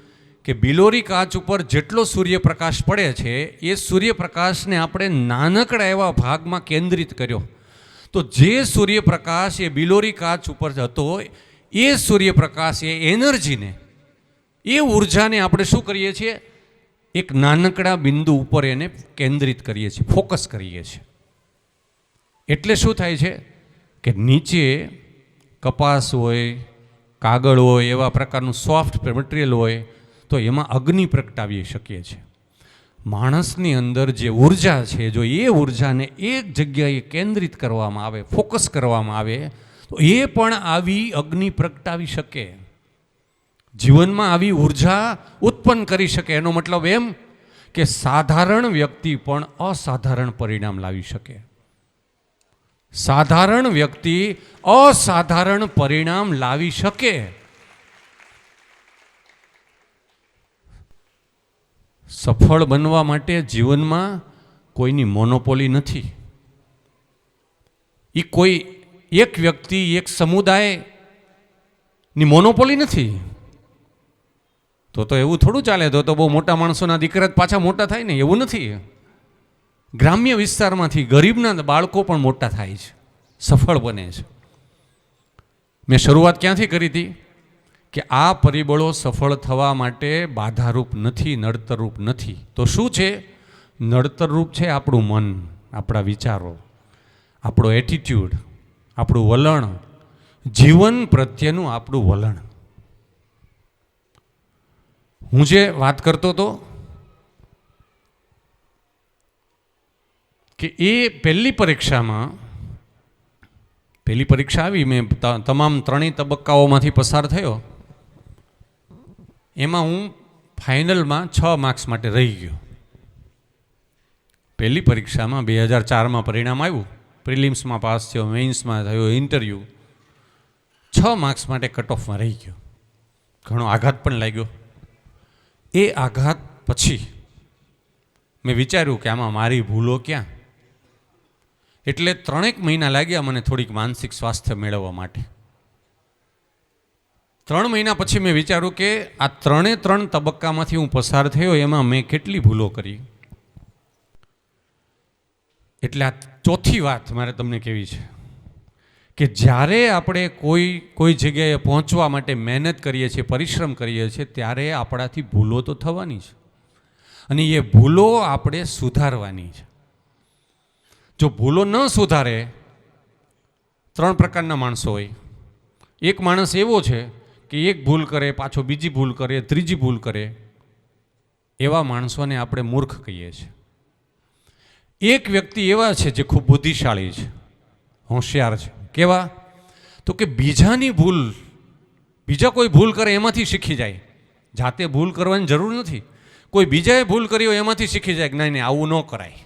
કે બિલોરી કાચ ઉપર જેટલો સૂર્યપ્રકાશ પડે છે એ સૂર્યપ્રકાશને આપણે નાનકડા એવા ભાગમાં કેન્દ્રિત કર્યો, તો જે સૂર્યપ્રકાશ એ બિલોરી કાચ ઉપર હતો એ સૂર્યપ્રકાશ, એ એનર્જીને, એ ઉર્જાને આપણે શું કરીએ છીએ? એક નાનકડા બિંદુ ઉપર એને કેન્દ્રિત કરીએ છીએ, ફોકસ કરીએ છીએ. એટલે શું થાય છે કે નીચે કપાસ હોય, કાગળ હોય, એવા પ્રકારનું સોફ્ટ મટીરિયલ હોય તો એમાં અગ્નિ પ્રગટાવી શકીએ છીએ. માણસની અંદર જે ઉર્જા છે, જો એ ઉર્જાને એક જગ્યાએ કેન્દ્રિત કરવામાં આવે, ફોકસ કરવામાં આવે તો એ પણ આવી અગ્નિ પ્રગટાવી શકે, જીવનમાં આવી ઉર્જા ઉત્પન્ન કરી શકે. એનો મતલબ એમ કે સાધારણ વ્યક્તિ પણ અસાધારણ પરિણામ લાવી શકે. સાધારણ વ્યક્તિ અસાધારણ પરિણામ લાવી શકે. સફળ બનવા માટે જીવનમાં કોઈની મોનોપોલી નથી. એ કોઈ એક વ્યક્તિ, એક સમુદાયની મોનોપોલી નથી. તો એવું થોડું ચાલે. તો બહુ મોટા માણસોના દીકરા પાછા મોટા થાય ને, એવું નથી. ગ્રામ્ય વિસ્તારમાંથી ગરીબના બાળકો પણ મોટા થાય છે, સફળ બને છે. મેં શરૂઆત ક્યાંથી કરી હતી કે આ પરિબળો સફળ થવા માટે બાધારૂપ નથી, નડતરરૂપ નથી. તો શું છે? નડતરરૂપ છે આપણું મન, આપણા વિચારો, આપણો એટીટ્યૂડ, આપણું વલણ, જીવન પ્રત્યેનું આપણું વલણ. હું જે વાત કરતો હતો કે એ પહેલી પરીક્ષા આવી, મેં તમામ ત્રણેય તબક્કાઓમાંથી પસાર થયો. એમાં હું ફાઇનલમાં 6 માર્ક્સ માટે રહી ગયો. પહેલી પરીક્ષામાં 2004માં પરિણામ આવ્યું, પ્રિલિમ્સમાં પાસ થયો, મેઇન્સમાં થયો ઇન્ટરવ્યૂ, 6 માર્ક્સ માટે કટ ઓફમાં રહી ગયો. ઘણો આઘાત પણ લાગ્યો. એ આઘાત પછી મેં વિચાર્યું કે આમાં મારી ભૂલો ક્યાં. એટલે 3 મહિના લાગ્યા મને થોડીક માનસિક સ્વાસ્થ્ય મેળવવા માટે. 3 મહિના પછી મેં વિચાર્યું કે આ 3 તબક્કામાંથી હું પસાર થયો, એમાં મેં કેટલી ભૂલો કરી. એટલે આ ચોથી વાત મારે તમને કહેવી છે કે જ્યારે આપણે કોઈ જગ્યાએ પહોંચવા માટે મહેનત કરીએ છીએ, પરિશ્રમ કરીએ છીએ, ત્યારે આપણાથી ભૂલો તો થવાની છે અને એ ભૂલો આપણે સુધારવાની છે. જો ભૂલો ન સુધારે, 3 પ્રકારના માણસો હોય. એક માણસ એવો છે કે એક ભૂલ કરે, પાછો બીજી ભૂલ કરે, ત્રીજી ભૂલ કરે. એવા માણસોને આપણે મૂર્ખ કહીએ છીએ. એક વ્યક્તિ એવા છે જે ખૂબ બુદ્ધિશાળી છે, હોશિયાર છે. કેવા? તો કે બીજાની ભૂલ, બીજા કોઈ ભૂલ કરે એમાંથી શીખી જાય. જાતે ભૂલ કરવાની જરૂર નથી, કોઈ બીજાએ ભૂલ કરી હોય એમાંથી શીખી જાય કે નહીં આવું ન કરાય.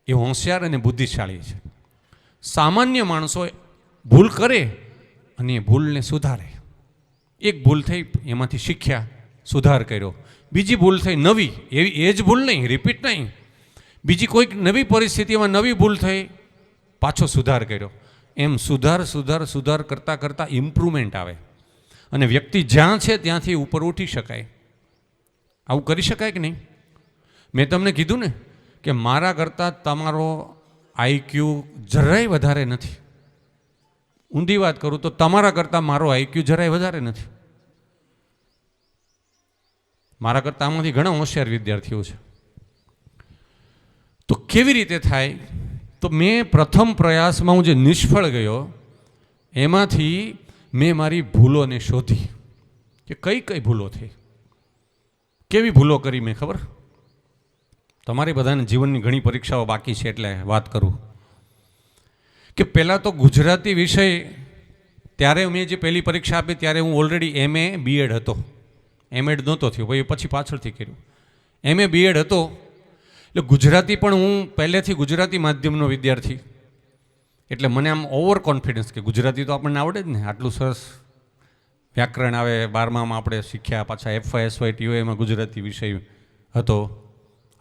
એ હોશિયાર અને બુદ્ધિશાળી છે. સામાન્ય માણસો ભૂલ કરે અને એ ભૂલને સુધારે. એક ભૂલ થઈ, એમાંથી શીખ્યા, સુધાર કર્યો. બીજી ભૂલ થઈ નવી, એ જ ભૂલ નહીં, રિપીટ નહીં. બીજી કોઈક નવી પરિસ્થિતિમાં નવી ભૂલ થઈ, પાછો સુધાર કર્યો. એમ સુધાર કરતાં કરતાં ઇમ્પ્રુવમેન્ટ આવે અને વ્યક્તિ જ્યાં છે ત્યાંથી ઉપર ઉઠી શકાય. આવું કરી શકાય કે નહીં? મેં તમને કીધું ને કે મારા કરતાં તમારો આઈક્યુ જરાય વધારે નથી. ઊંધી વાત કરું તો તમારા કરતાં મારો આઈક્યુ જરાય વધારે નથી. મારા કરતાં આમાંથી ઘણા હોશિયાર વિદ્યાર્થીઓ છે. તો કેવી રીતે થાય? તો મેં પ્રથમ પ્રયાસમાં હું જે નિષ્ફળ ગયો એમાંથી મેં મારી ભૂલોને શોધી કે કઈ ભૂલો થઈ. કેવી ભૂલો કરી મેં ખબર? તમારી બધાને જીવનની ઘણી પરીક્ષાઓ બાકી છે એટલે વાત કરું કે પહેલાં તો ગુજરાતી વિષય, ત્યારે મેં જે પહેલી પરીક્ષા આપી ત્યારે હું ઓલરેડી MA BEd હતો, એમએડ નહોતો થયો, પછી પાછળથી કર્યું. MA BEd હતો એટલે ગુજરાતી પણ હું પહેલેથી ગુજરાતી માધ્યમનો વિદ્યાર્થી, એટલે મને આમ ઓવર કોન્ફિડન્સ કે ગુજરાતી તો આપણને આવડે જ ને, આટલું સરસ વ્યાકરણ આવે, 12મામાં આપણે શીખ્યા, પાછા FY SY TY એમાં ગુજરાતી વિષય હતો,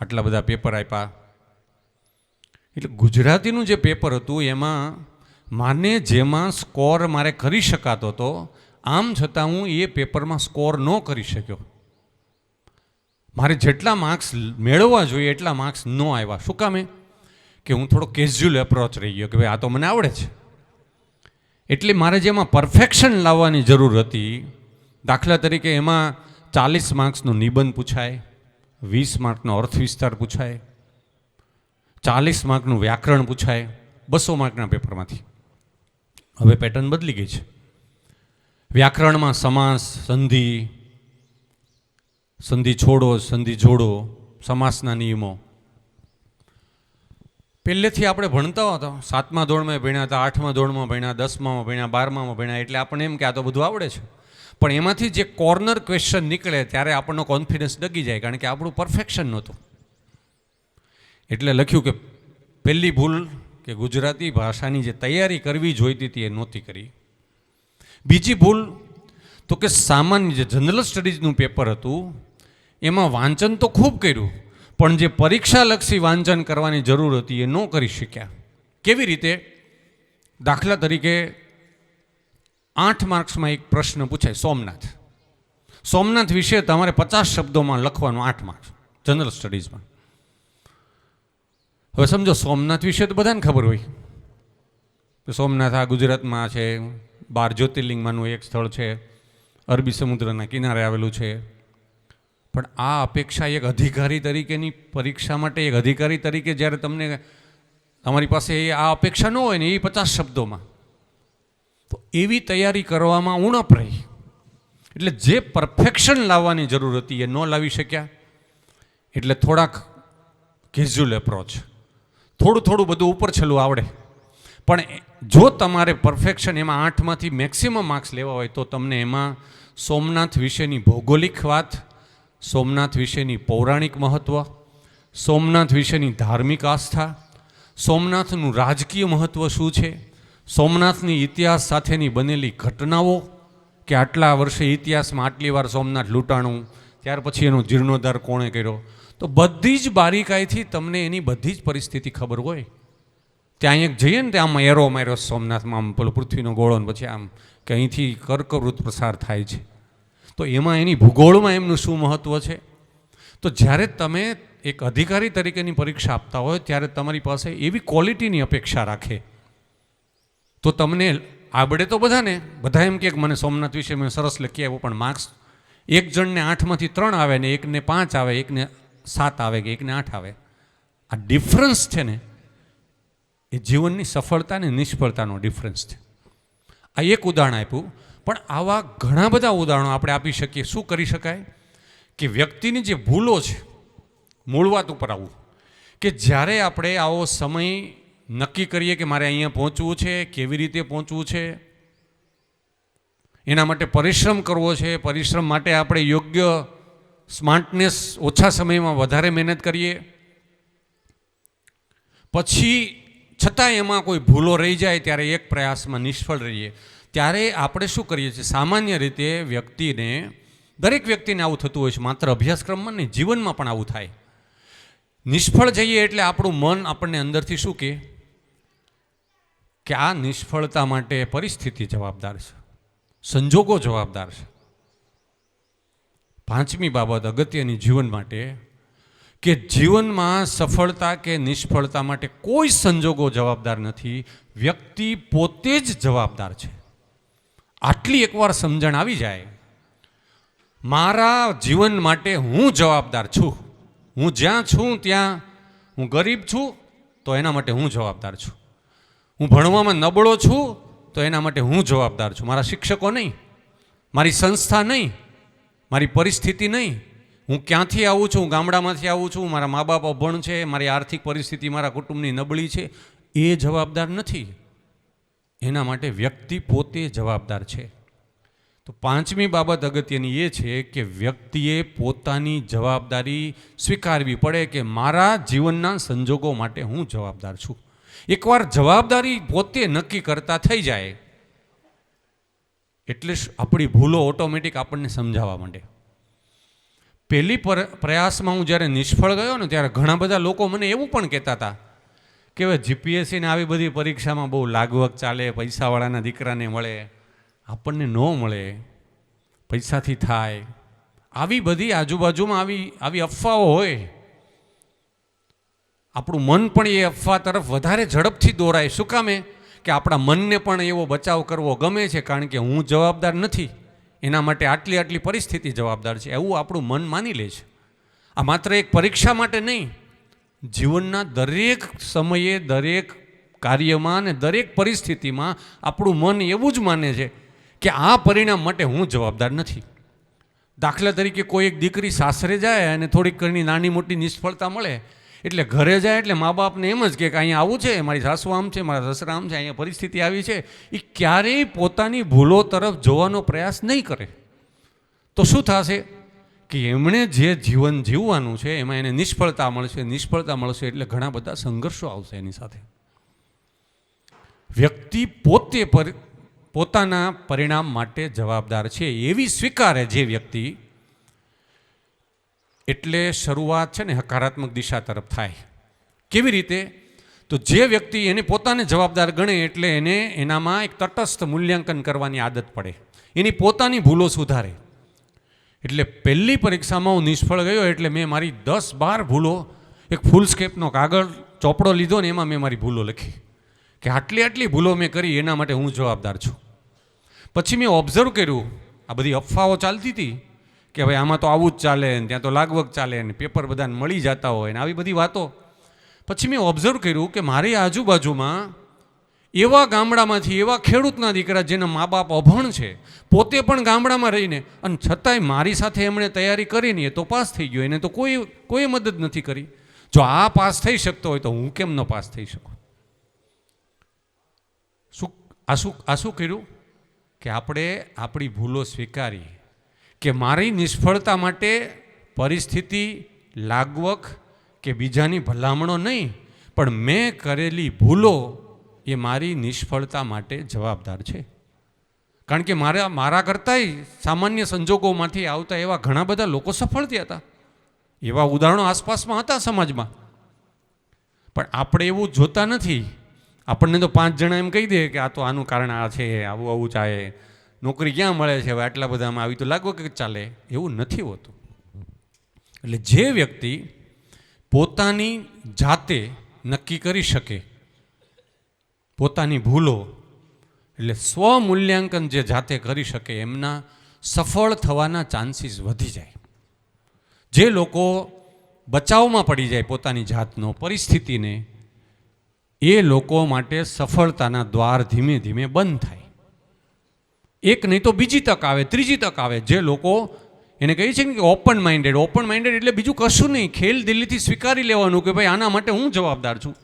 આટલા બધા પેપર આપ્યા. એટલે ગુજરાતીનું જે પેપર હતું એમાં માને જેમાં સ્કોર મારે કરી શકાતો હતો, આમ છતાં હું એ પેપરમાં સ્કોર ન કરી શક્યો. મારે જેટલા માર્ક્સ મેળવવા જોઈએ એટલા માર્ક્સ ન આવ્યા. શું કામે? કે હું થોડો કેઝ્યુઅલ એપ્રોચ રહી ગયો કે ભાઈ આ તો મને આવડે છે. એટલે મારે જેમાં પરફેક્શન લાવવાની જરૂર હતી, દાખલા તરીકે એમાં 40 માર્ક્સનો નિબંધ પૂછાય, 20 માર્કનો અર્થ વિસ્તાર પૂછાય, 40 માર્કનું વ્યાકરણ પૂછાય 200 માર્કના પેપરમાંથી. હવે પેટર્ન બદલી ગઈ છે. વ્યાકરણમાં સમાસ, સંધિ, સંધિ છોડો, સંધિ જોડો, સમાસના નિયમો પહેલેથી આપણે ભણતા હતા. 7મા ધોરણમાં ભણ્યા હતા, 8મા ધોરણમાં ભણ્યા, 10મામાં ભણ્યા, 12મામાં ભણ્યા, એટલે આપણને એમ કે આ તો બધું આવડે છે. પણ એમાંથી જે કોર્નર ક્વેશ્ચન નીકળે ત્યારે આપણનો કોન્ફિડન્સ ડગી જાય, કારણ કે આપણું પરફેક્શન નહોતું. એટલે લખ્યું કે પહેલી ભૂલ કે ગુજરાતી ભાષાની જે તૈયારી કરવી જોઈતી હતી એ નહોતી કરી. બીજી ભૂલ તો કે સામાન્ય જે જનરલ સ્ટડીઝનું પેપર હતું એમાં વાંચન તો ખૂબ કર્યું, પણ જે પરીક્ષાલક્ષી વાંચન કરવાની જરૂર હતી એ ન કરી શક્યા. કેવી રીતે? દાખલા તરીકે 8 માર્ક્સમાં એક પ્રશ્ન પૂછાય, સોમનાથ. સોમનાથ વિશે તમારે 50 શબ્દોમાં લખવાનું, 8 માર્ક્સ જનરલ સ્ટડીઝમાં. હવે સમજો સોમનાથ વિશે તો બધાને ખબર હોય કે સોમનાથ આ ગુજરાતમાં છે, 12 જ્યોતિર્લિંગમાંનું એક સ્થળ છે, અરબી સમુદ્રના કિનારે આવેલું છે. પણ આ અપેક્ષા એક અધિકારી તરીકેની પરીક્ષા માટે, એક અધિકારી તરીકે જ્યારે તમને તમારી પાસે આ અપેક્ષા ન હોય ને એ 50 શબ્દોમાં, તો એવી તૈયારી કરવામાં ઉણપ રહી. એટલે જે પરફેક્શન લાવવાની જરૂર હતી એ ન લાવી શક્યા. એટલે થોડાક કેઝ્યુઅલ એપ્રોચ, થોડું થોડું બધું ઉપર છેલ્લું આવડે. પણ જો તમારે પરફેક્શન એમાં 8માંથી મેક્સિમમ માર્ક્સ લેવા હોય તો તમને એમાં સોમનાથ વિશેની ભૌગોલિક વાત, સોમનાથ વિશેની પૌરાણિક મહત્ત્વ, સોમનાથ વિશેની ધાર્મિક આસ્થા, સોમનાથનું રાજકીય મહત્ત્વ શું છે, સોમનાથની ઇતિહાસ સાથેની બનેલી ઘટનાઓ કે આટલા વર્ષે ઇતિહાસમાં આટલી વાર સોમનાથ લૂંટાણું, ત્યાર પછી એનો જીર્ણોદ્ધાર કોણે કર્યો, તો બધી જ બારીકાઈથી તમને એની બધી જ પરિસ્થિતિ ખબર હોય. ત્યાં એક જઈએ ને ત્યાં આમ એરો માર્યો સોમનાથમાં, આમ પેલો પૃથ્વીનો ગોળો, ને પછી આમ કે અહીંથી કર્કવૃત પ્રસાર થાય છે, તો એમાં એની ભૂગોળમાં એમનું શું મહત્ત્વ છે. તો જ્યારે તમે એક અધિકારી તરીકેની પરીક્ષા આપતા હોય ત્યારે તમારી પાસે એવી ક્વોલિટીની અપેક્ષા રાખે તો તમને આવડે તો બધાને, બધા એમ કે મને સોમનાથ વિશે મેં સરસ લખી આવ્યો, પણ માર્ક્સ એક જણને 8માંથી 3 આવે ને એકને 5 આવે, એકને 7 આવે કે એકને 8 આવે. આ ડિફરન્સ છે ને એ જીવનની સફળતા ને નિષ્ફળતાનો ડિફરન્સ છે. આ એક ઉદાહરણ આપ્યું, પણ આવા ઘણા બધા ઉદાહરણો આપણે આપી શકીએ. શું કરી શકાય કે વ્યક્તિની જે ભૂલો છે, મૂળ વાત ઉપર આવવું, કે જ્યારે આપણે આવો સમય નક્કી કરીએ કે મારે અહીંયા પહોંચવું છે, કેવી રીતે પહોંચવું છે, એના માટે પરિશ્રમ કરવો છે, પરિશ્રમ માટે આપણે યોગ્ય સ્માર્ટનેસ, ઓછા સમયમાં વધારે મહેનત કરીએ, પછી છતાં એમાં કોઈ ભૂલો રહી જાય ત્યારે એક પ્રયાસમાં નિષ્ફળ રહીએ, ત્યારે આપણે શું કરીએ છીએ? સામાન્ય રીતે વ્યક્તિને, દરેક વ્યક્તિને આવું થતું હોય છે, માત્ર અભ્યાસક્રમમાં નહીં, જીવનમાં પણ આવું થાય. નિષ્ફળ જઈએ એટલે આપણું મન આપણને અંદરથી શું કહે કે આ નિષ્ફળતા માટે પરિસ્થિતિ જવાબદાર છે, સંજોગો જવાબદાર છે. 5મી બાબત અગત્યની જીવન માટે, કે જીવનમાં સફળતા કે નિષ્ફળતા માટે કોઈ સંજોગો જવાબદાર નથી, વ્યક્તિ પોતે જ જવાબદાર છે. આટલી એકવાર સમજણ આવી જાય, મારા જીવન માટે હું જવાબદાર છું, હું જ્યાં છું ત્યાં, હું ગરીબ છું તો એના માટે હું જવાબદાર છું, હું ભણવામાં નબળો છું તો એના માટે હું જવાબદાર છું. મારા શિક્ષકો નહીં, મારી સંસ્થા નહીં, મારી પરિસ્થિતિ નહીં, હું ક્યાંથી આવું છું, ગામડામાંથી આવું છું, મારા મા બાપ અભણ છે, મારી આર્થિક પરિસ્થિતિ મારા કુટુંબની નબળી છે, એ જવાબદાર નથી. એના માટે વ્યક્તિ પોતે જવાબદાર છે. તો પાંચમી બાબત અગત્યની એ છે કે વ્યક્તિએ પોતાની જવાબદારી સ્વીકારવી પડે કે મારા જીવનના સંજોગો માટે હું જવાબદાર છું. એકવાર જવાબદારી પોતે નક્કી કરતા થઈ જાય એટલે આપણી ભૂલો ઓટોમેટિક આપણને સમજાવવા માંડે. પહેલી પ્રયાસમાં હું જ્યારે નિષ્ફળ ગયો ને ત્યારે ઘણા બધા લોકો મને એવું પણ કહેતા હતા કે હવે જીપીએસસીને આવી બધી પરીક્ષામાં બહુ લાગવગ ચાલે, પૈસાવાળાના દીકરાને મળે, આપણને ન મળે, પૈસાથી થાય, આવી બધી આજુબાજુમાં આવી અફવાઓ હોય. આપણું મન પણ એ અફવા તરફ વધારે ઝડપથી દોરાય. શું કામે? કે આપણા મનને પણ એવો બચાવ કરવો ગમે છે, કારણ કે હું જવાબદાર નથી, એના માટે આટલી પરિસ્થિતિ જવાબદાર છે, એવું આપણું મન માની લે છે. આ માત્ર એક પરીક્ષા માટે નહીં, જીવનના દરેક સમયે, દરેક કાર્યમાં અને દરેક પરિસ્થિતિમાં આપણું મન એવું જ માને છે કે આ પરિણામ માટે હું જવાબદાર નથી. દાખલા તરીકે કોઈ એક દીકરી સાસરે જાય અને થોડીક ઘણી નાની મોટી નિષ્ફળતા મળે એટલે ઘરે જાય એટલે મા બાપને એમ જ કે અહીંયા આવું છે, મારી સાસુ આમ છે, મારા સસરા આમ છે, અહીંયા પરિસ્થિતિ આવી છે. એ ક્યારેય પોતાની ભૂલો તરફ જોવાનો પ્રયાસ નહીં કરે. તો શું થશે કે એમણે જે જીવન જીવવાનું છે એમાં એને નિષ્ફળતા મળશે એટલે ઘણા બધા સંઘર્ષો આવશે એની સાથે. વ્યક્તિ પોતે પોતાના પરિણામ માટે જવાબદાર છે એવી સ્વીકારે જે વ્યક્તિ, એટલે શરૂઆત છે ને હકારાત્મક દિશા તરફ થાય. કેવી રીતે? તો જે વ્યક્તિ એને પોતાને જવાબદાર ગણે એટલે એને એનામાં એક તટસ્થ મૂલ્યાંકન કરવાની આદત પડે, એની પોતાની ભૂલો સુધારે. એટલે પહેલી પરીક્ષામાં હું નિષ્ફળ ગયો એટલે મેં મારી 10-12 ભૂલો, એક ફૂલસ્કેપનો કાગળ ચોપડો લીધો ને એમાં મેં મારી ભૂલો લખી કે આટલી ભૂલો મેં કરી, એના માટે હું જવાબદાર છું. પછી મેં ઓબ્ઝર્વ કર્યું, આ બધી અફવાઓ ચાલતી હતી કે ભાઈ આમાં તો આવું જ ચાલે ને ત્યાં તો લાગવગ ચાલે ને પેપર બધાને મળી જતા હોય ને આવી બધી વાતો. પછી મેં ઓબ્ઝર્વ કર્યું કે મારી આજુબાજુમાં એવા ગામડામાંથી એવા ખેડૂતના દીકરા જેના મા બાપ અભણ છે, પોતે પણ ગામડામાં રહીને અને છતાંય મારી સાથે એમણે તૈયારી કરીને એ તો પાસ થઈ ગયો, એને તો કોઈ મદદ નથી કરી. જો આ પાસ થઈ શકતો હોય તો હું કેમ ન પાસ થઈ શકું? આ શું કર્યું કે આપણે આપણી ભૂલો સ્વીકારી કે મારી નિષ્ફળતા માટે પરિસ્થિતિ, લાગવક કે બીજાની ભલામણો નહીં, પણ મેં કરેલી ભૂલો એ મારી નિષ્ફળતા માટે જવાબદાર છે. કારણ કે મારા કરતાંય સામાન્ય સંજોગોમાંથી આવતા એવા ઘણા બધા લોકો સફળ થયા હતા. એવા ઉદાહરણો આસપાસમાં હતા સમાજમાં, પણ આપણે એવું જોતા નથી. આપણને તો 5 જણા એમ કહી દે કે આ તો આનું કારણ આ છે, આવું ચાલે, નોકરી ક્યાં મળે છે, હવે આટલા બધામાં આવી તો લાગવો કે ચાલે, એવું નથી હોતું. એટલે જે વ્યક્તિ પોતાની જાતે નક્કી કરી શકે પોતાની ભૂલો, એટલે સ્વમૂલ્યાંકન જે જાતે કરી શકે, એમના સફળ થવાના ચાન્સીસ વધી જાય. જે લોકો બચાવમાં પડી જાય પોતાની જાતનો, પરિસ્થિતિને, એ લોકો માટે સફળતાના દ્વાર ધીમે ધીમે બંધ થાય. એક નહીં તો બીજી તક આવે, ત્રીજી તક આવે. જે લોકો એને કહે છે કે ઓપન માઇન્ડેડ એટલે બીજું કશું નહીં, ખેલ દિલ્હીથી સ્વીકારી લેવાનું કે ભાઈ આના માટે હું જવાબદાર છું.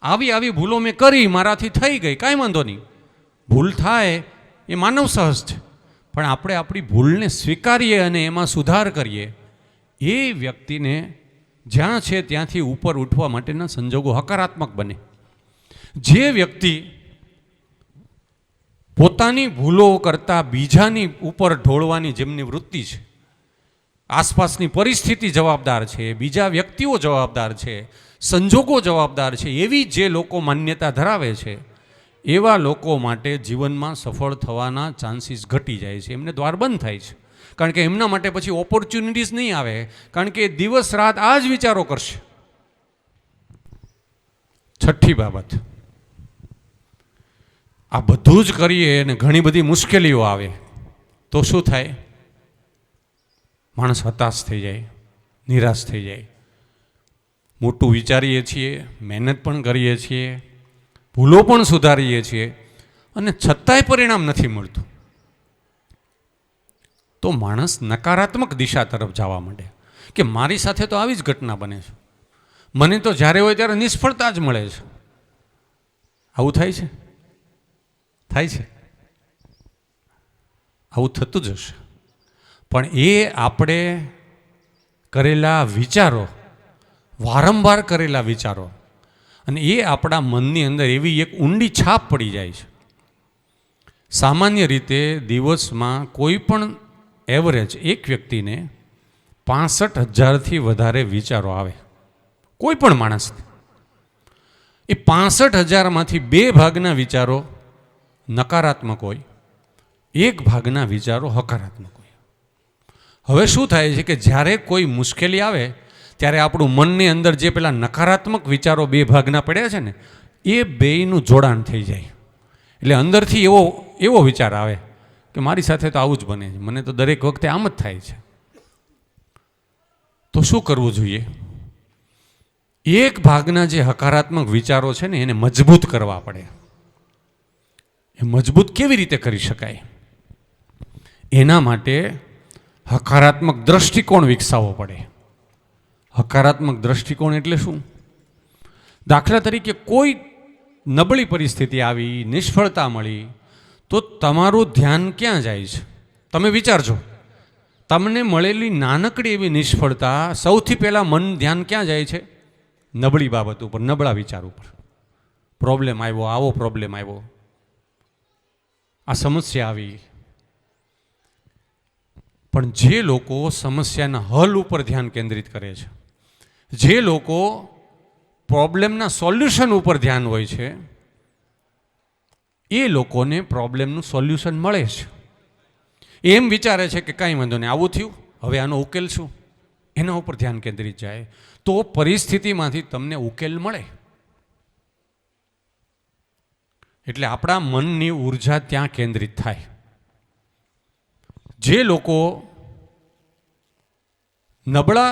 આવી ભૂલો મેં કરી, મારાથી થઈ ગઈ, કાંઈ વાંધો નહીં. ભૂલ થાય એ માનવ સહજ છે, પણ આપણે આપણી ભૂલને સ્વીકારીએ અને એમાં સુધાર કરીએ, એ વ્યક્તિને જ્યાં છે ત્યાંથી ઉપર ઉઠવા માટેના સંજોગો હકારાત્મક બને. જે વ્યક્તિ પોતાની ભૂલો કરતાં બીજાની ઉપર ઢોળવાની જેમની વૃત્તિ છે, આસપાસની પરિસ્થિતિ જવાબદાર છે, બીજા વ્યક્તિઓ જવાબદાર છે, સંજોગો જવાબદાર છે, એવી જે લોકો માન્યતા ધરાવે છે, એવા લોકો માટે જીવનમાં સફળ થવાના ચાન્સીસ ઘટી જાય છે, એમને દ્વાર બંધ થાય છે. કારણ કે એમના માટે પછી ઓપોર્ચ્યુનિટીઝ નહીં આવે, કારણ કે દિવસ રાત આ જ વિચારો કરશે. છઠ્ઠી બાબત, આ બધું જ કરીએ અને ઘણી બધી મુશ્કેલીઓ આવે તો શું થાય? માણસ હતાશ થઈ જાય, નિરાશ થઈ જાય. મોટું વિચારીએ છીએ, મહેનત પણ કરીએ છીએ, ભૂલો પણ સુધારીએ છીએ, અને છતાંય પરિણામ નથી મળતું, તો માણસ નકારાત્મક દિશા તરફ જવા માંડે. કે મારી સાથે તો આવી જ ઘટના બને છે, મને તો જ્યારે હોય ત્યારે નિષ્ફળતા જ મળે છે. આવું થાય છે? થાય છે? આવું થતું જ હશે. પણ એ આપણે કરેલા વિચારો, વારંવાર કરેલા વિચારો, અને એ આપણા મનની અંદર એવી એક ઊંડી છાપ પડી જાય છે. સામાન્ય રીતે દિવસમાં કોઈ પણ એવરેજ એક વ્યક્તિને 65,000થી વધારે વિચારો આવે, કોઈ પણ માણસને. એ 65,000માંથી 2 ભાગના વિચારો નકારાત્મક હોય, 1 ભાગના વિચારો હકારાત્મક હોય. હવે શું થાય છે કે જ્યારે કોઈ મુશ્કેલી આવે ત્યારે આપણું મનની અંદર જે પેલા નકારાત્મક વિચારો 2 ભાગના પડ્યા છે ને, એ બેયનું જોડાણ થઈ જાય. એટલે અંદરથી એવો વિચાર આવે કે મારી સાથે તો આવું જ બને છે, મને તો દરેક વખતે આમ જ થાય છે. તો શું કરવું જોઈએ? 1 ભાગના જે હકારાત્મક વિચારો છે ને એને મજબૂત કરવા પડે. એ મજબૂત કેવી રીતે કરી શકાય? એના માટે હકારાત્મક દ્રષ્ટિકોણ વિકસાવવો પડે. હકારાત્મક દ્રષ્ટિકોણ એટલે શું? દાખલા તરીકે કોઈ નબળી પરિસ્થિતિ આવી, નિષ્ફળતા મળી, તો તમારું ધ્યાન ક્યાં જાય છે? તમે વિચારજો. તમને મળેલી નાનકડી એવી નિષ્ફળતા, સૌથી પહેલાં મન ધ્યાન ક્યાં જાય છે? નબળી બાબત ઉપર, નબળા વિચાર ઉપર. પ્રોબ્લેમ આવ્યો, આવો પ્રોબ્લેમ આવ્યો, આ સમસ્યા આવી. પણ જે લોકો સમસ્યાના હલ ઉપર ધ્યાન કેન્દ્રિત કરે છે, જે લોકો પ્રોબ્લેમના સોલ્યુશન ઉપર ધ્યાન હોય છે, એ લોકોને પ્રોબ્લેમનું સોલ્યુશન મળે છે. એમ વિચારે છે કે કાંઈ વાંધો નહીં, આવું થયું, હવે આનો ઉકેલ શું? એના ઉપર ધ્યાન કેન્દ્રિત જાય તો પરિસ્થિતિમાંથી તમને ઉકેલ મળે. એટલે આપણા મનની ઉર્જા ત્યાં કેન્દ્રિત થાય. જે લોકો નબળા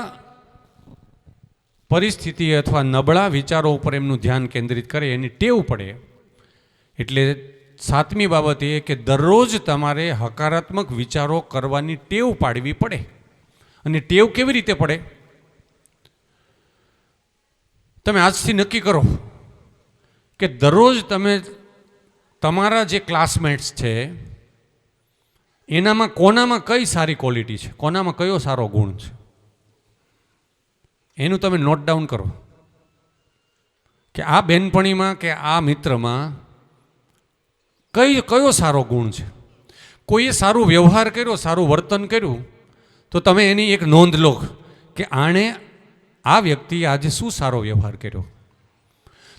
પરિસ્થિતિ અથવા નબળા વિચારો ઉપર એમનું ધ્યાન કેન્દ્રિત કરે, એની ટેવ પડે. એટલે 7મી બાબત એ કે દરરોજ તમારે હકારાત્મક વિચારો કરવાની ટેવ પાડવી પડે. અને ટેવ કેવી રીતે પડે? તમે આજથી નક્કી કરો કે દરરોજ તમે તમારા જે ક્લાસમેટ્સ છે એનામાં કોનામાં કઈ સારી ક્વોલિટી છે, કોનામાં કયો સારો ગુણ છે, એનું તમે નોટ ડાઉન કરો. કે આ બેનપણીમાં કે આ મિત્રમાં કયો સારો ગુણ છે. કોઈએ સારું વ્યવહાર કર્યો, સારું વર્તન કર્યું, તો તમે એની એક નોંધ લો કે આ વ્યક્તિ આજે શું સારો વ્યવહાર કર્યો.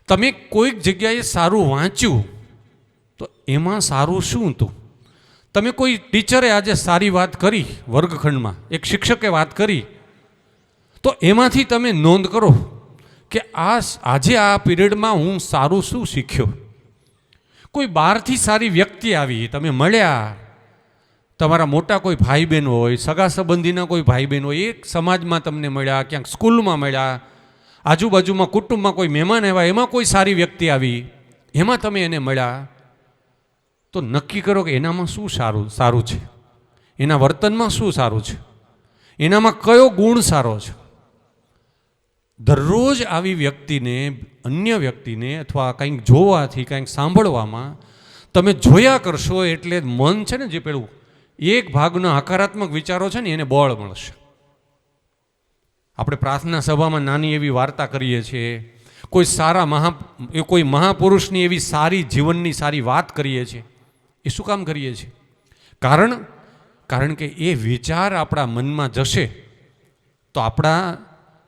તમે કોઈક જગ્યાએ સારું વાંચ્યું તો એમાં સારું શું હતું. તમે કોઈ ટીચરે આજે સારી વાત કરી વર્ગખંડમાં, એક શિક્ષકે વાત કરી, તો એમાંથી તમે નોંધ કરો કે આજે આ પીરિયડમાં હું સારું શું શીખ્યો. કોઈ બહારથી સારી વ્યક્તિ આવી, તમે મળ્યા, તમારા મોટા કોઈ ભાઈ બહેન હોય, સગા સંબંધીના કોઈ ભાઈ બહેન હોય, એક સમાજમાં તમને મળ્યા, ક્યાંક સ્કૂલમાં મળ્યા, આજુબાજુમાં કુટુંબમાં કોઈ મહેમાન આવ્યા, એમાં કોઈ સારી વ્યક્તિ આવી, એમાં તમે એને મળ્યા, તો નક્કી કરો કે એનામાં શું સારું છે, એના વર્તનમાં શું સારું છે, એનામાં કયો ગુણ સારો છે. દરરોજ આવી વ્યક્તિને, અન્ય વ્યક્તિને અથવા કંઈક જોવાથી, કંઈક સાંભળવામાં તમે જોયા કરશો એટલે મન છે ને, જે પેલું 1 ભાગના હકારાત્મક વિચારો છે ને, એને બળ મળશે. આપણે પ્રાર્થના સભામાં નાની એવી વાર્તા કરીએ છીએ, કોઈ મહાપુરુષની એવી સારી જીવનની સારી વાત કરીએ છીએ. એ શું કામ કરીએ છીએ? કારણ કે એ વિચાર આપણા મનમાં જશે તો આપણા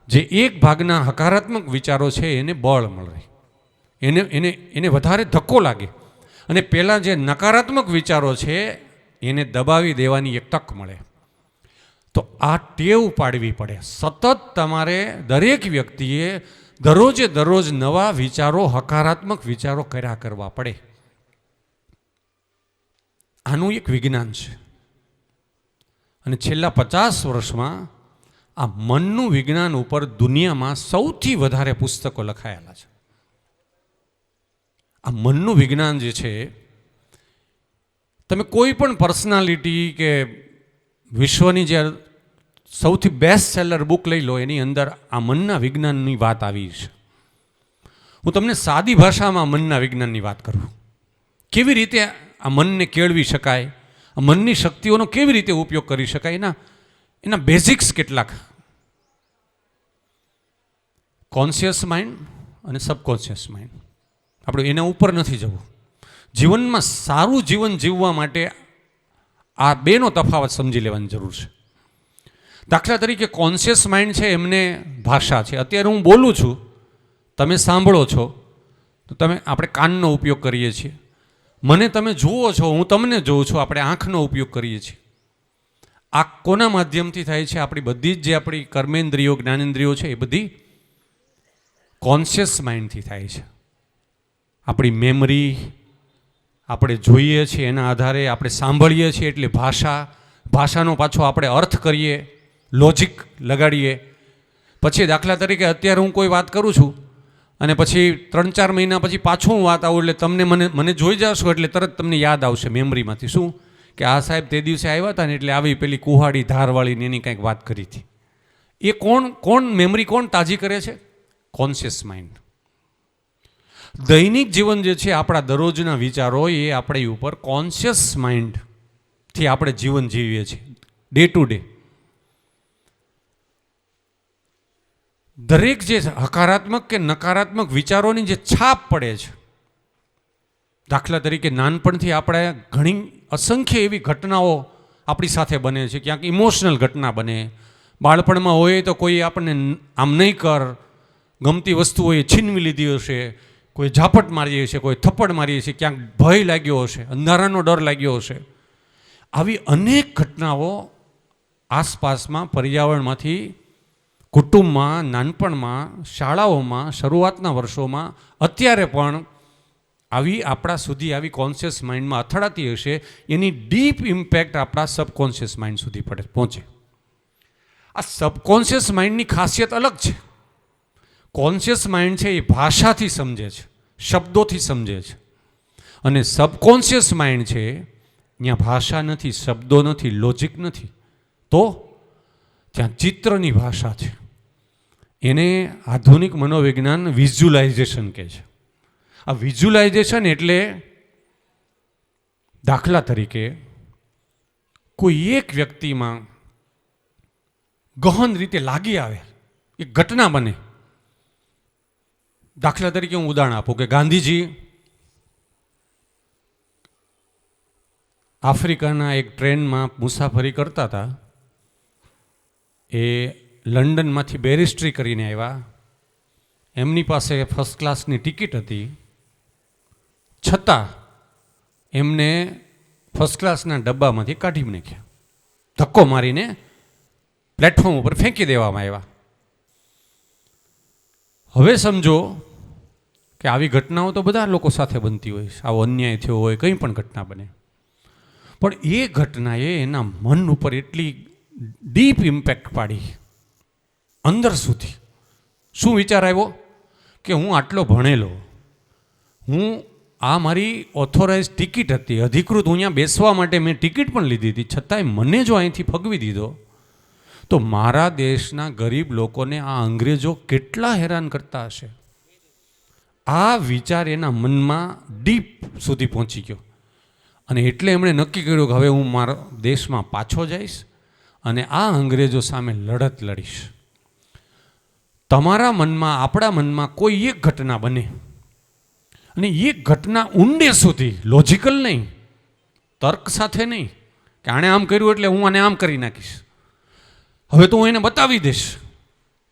જે 1 ભાગના હકારાત્મક વિચારો છે એને બળ મળે, એને વધારે ધક્કો લાગે, અને પેલા જે નકારાત્મક વિચારો છે એને દબાવી દેવાની એક તક મળે. તો આ ટેવ પાડવી પડે. સતત તમારે દરેક વ્યક્તિએ દરરોજ નવા વિચારો, હકારાત્મક વિચારો કર્યા કરવા પડે. આનું એક વિજ્ઞાન છે. અને છેલ્લા 50 વર્ષમાં આ મનનું વિજ્ઞાન ઉપર દુનિયામાં સૌથી વધારે પુસ્તકો લખાયેલા છે. આ મનનું વિજ્ઞાન જે છે, તમે કોઈ પણ પર્સનાલિટી કે વિશ્વની જે સૌથી બેસ્ટ સેલર બુક લઈ લો, એની અંદર આ મનના વિજ્ઞાનની વાત આવી છે. હું તમને સાદી ભાષામાં મનના વિજ્ઞાનની વાત કરું. કેવી રીતે આ મનને કેળવી શકાય, આ મનની શક્તિઓનો કેવી રીતે ઉપયોગ કરી શકાય, એના બેઝિક્સ કેટલાક. કોન્શિયસ માઇન્ડ અને સબકોન્શિયસ માઇન્ડ. આપણે એના ઉપર નથી જવું. જીવનમાં સારું જીવન જીવવા માટે આ બેનો તફાવત સમજી લેવાની જરૂર છે. દાખલા તરીકે કોન્શિયસ માઇન્ડ છે, એમને ભાષા છે. અત્યારે હું બોલું છું, તમે સાંભળો છો, તો આપણે કાનનો ઉપયોગ કરીએ છીએ. મને તમે જુઓ છો, હું તમને જોઉં છું, આપણે આંખનો ઉપયોગ કરીએ છીએ. આ કોના માધ્યમથી થાય છે? આપણી બધી જ જે આપણી કર્મેન્દ્રિયો, જ્ઞાનેન્દ્રિયો છે, એ બધી કોન્શિયસ માઇન્ડથી થાય છે. આપણી મેમરી, આપણે જોઈએ છીએ એના આધારે આપણે સાંભળીએ છીએ, એટલે ભાષાનો પાછો આપણે અર્થ કરીએ, લોજિક લગાડીએ. પછી દાખલા તરીકે અત્યારે હું કોઈ વાત કરું છું અને પછી 3-4 મહિના પછી પાછું હું વાત આવું, એટલે તમને મને જોઈ જશો એટલે તરત તમને યાદ આવશે મેમરીમાંથી, શું કે આ સાહેબ તે દિવસે આવ્યા હતા ને એટલે આવી પેલી કુહાડી ધારવાળીને એની કંઈક વાત કરી હતી. એ કોણ મેમરી કોણ તાજી કરે છે? Conscious mind. દૈનિક જીવન જે છે, આપણા દરરોજના વિચારો, એ આપણી ઉપર કોન્શિયસ માઇન્ડથી આપણે જીવન જીવીએ છીએ, ડે ટુ ડે. દરેક જે હકારાત્મક કે નકારાત્મક વિચારોની જે છાપ પડે છે, દાખલા તરીકે નાનપણથી આપણે ઘણી અસંખ્ય એવી ઘટનાઓ આપણી સાથે બને છે. ક્યાંક ઇમોશનલ ઘટના બને. બાળપણમાં હોય તો કોઈ આપણને આમ નહીં કર, ગમતી વસ્તુઓ એ છીનવી લીધી હશે, કોઈ ઝાપટ મારીએ છીએ, કોઈ થપ્પડ મારીએ છીએ, ક્યાંક ભય લાગ્યો હશે, અંધારાનો ડર લાગ્યો હશે. આવી અનેક ઘટનાઓ આસપાસમાં, પર્યાવરણમાંથી, કુટુંબમાં, નાનપણમાં, શાળાઓમાં, શરૂઆતના વર્ષોમાં, અત્યારે પણ આવી આપણા સુધી આવી કોન્શિયસ માઇન્ડમાં અથડાતી હશે. એની ડીપ ઇમ્પેક્ટ આપણા સબકોન્શિયસ માઇન્ડ સુધી પહોંચે. આ સબકોન્શિયસ માઇન્ડની ખાસિયત અલગ છે. કોન્શિયસ માઇન્ડ છે એ ભાષાથી સમજે છે, શબ્દોથી સમજે છે. અને સબકોન્શિયસ માઇન્ડ છે, ત્યાં ભાષા નથી, શબ્દો નથી, લોજિક નથી, તો ત્યાં ચિત્રની ભાષા છે. એને આધુનિક મનોવિજ્ઞાન વિઝ્યુલાઇઝેશન કહે છે. આ વિઝ્યુલાઇઝેશન એટલે દાખલા તરીકે કોઈ એક વ્યક્તિમાં ગહન રીતે લાગી આવે, એક ઘટના બને. દાખલા તરીકે હું ઉદાહરણ આપું કે ગાંધીજી આફ્રિકાના એક ટ્રેનમાં મુસાફરી કરતા હતા. એ લંડનમાંથી બેરિસ્ટ્રી કરીને આવ્યા. એમની પાસે ફર્સ્ટ ક્લાસની ટિકિટ હતી, છતાં એમને ફર્સ્ટ ક્લાસના ડબ્બામાંથી કાઢી નાખ્યા, ધક્કો મારીને પ્લેટફોર્મ ઉપર ફેંકી દેવામાં આવ્યા. હવે સમજો કે આવી ઘટનાઓ તો બધા લોકો સાથે બનતી હોય છે. આવો અન્યાય થયો હોય, કંઈ પણ ઘટના બને, પણ એ ઘટનાએ એના મન ઉપર એટલી ડીપ ઇમ્પેક્ટ પાડી, અંદર સુધી. શું વિચાર આવ્યો કે હું આટલો ભણેલો, હું આ મારી ઓથોરાઇઝ ટિકિટ હતી, અધિકૃત, હું અહીંયા બેસવા માટે મેં ટિકિટ પણ લીધી હતી, છતાંય મને જો અહીંથી ફગવી દીધો, તો મારા દેશના ગરીબ લોકોને આ અંગ્રેજો કેટલા હેરાન કરતા હશે. આ વિચાર એના મનમાં ડીપ સુધી પહોંચી ગયો. અને એટલે એમણે નક્કી કર્યું કે હવે હું મારા દેશમાં પાછો જઈશ અને આ અંગ્રેજો સામે લડત લડીશ. તમારા મનમાં, આપણા મનમાં કોઈ એક ઘટના બને અને એ ઘટના ઊંડે સુધી, લોજિકલ નહીં, તર્ક સાથે નહીં કે આણે આમ કર્યું એટલે હું આને આમ કરી નાખીશ, હવે તો હું એને બતાવી દઈશ,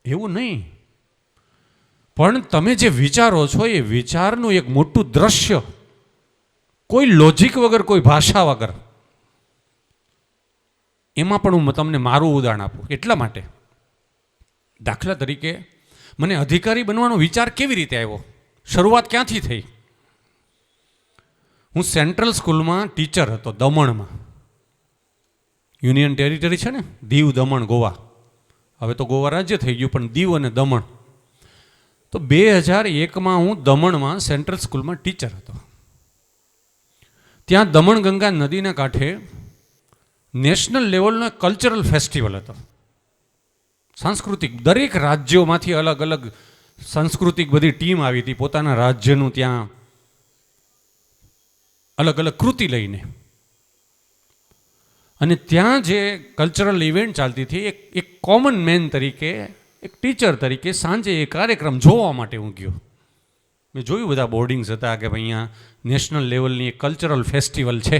એવું નહીં. પણ તમે જે વિચારો છો એ વિચારનું એક મોટું દ્રશ્ય, કોઈ લોજિક વગર, કોઈ ભાષા વગર, એમાં પણ હું તમને મારું ઉદાહરણ આપું. એટલા માટે દાખલા તરીકે મને અધિકારી બનવાનો વિચાર કેવી રીતે આવ્યો, શરૂઆત ક્યાંથી થઈ? હું સેન્ટ્રલ સ્કૂલમાં ટીચર હતો દમણમાં. યુનિયન ટેરિટરી છે ને, દીવ, દમણ, ગોવા. હવે તો ગોવા રાજ્ય થઈ ગયું, પણ દીવ અને દમણ. તો 2001માં હું દમણમાં સેન્ટ્રલ સ્કૂલમાં ટીચર હતો. ત્યાં દમણ ગંગા નદીના કાંઠે નેશનલ લેવલનો કલ્ચરલ ફેસ્ટિવલ હતો. સાંસ્કૃતિક દરેક રાજ્યોમાંથી અલગ અલગ સાંસ્કૃતિક બધી ટીમ આવી હતી પોતાના રાજ્યનું ત્યાં અલગ અલગ કૃતિ લઈને, અને ત્યાં જે કલ્ચરલ ઇવેન્ટ ચાલતી હતી એક કોમન મેન તરીકે, એક ટીચર તરીકે સાંજે એ કાર્યક્રમ જોવા માટે હું ગયો. મેં જોયું બધા બોર્ડિંગ્સ હતા કે ભાઈ અહીંયા નેશનલ લેવલની એક કલ્ચરલ ફેસ્ટિવલ છે,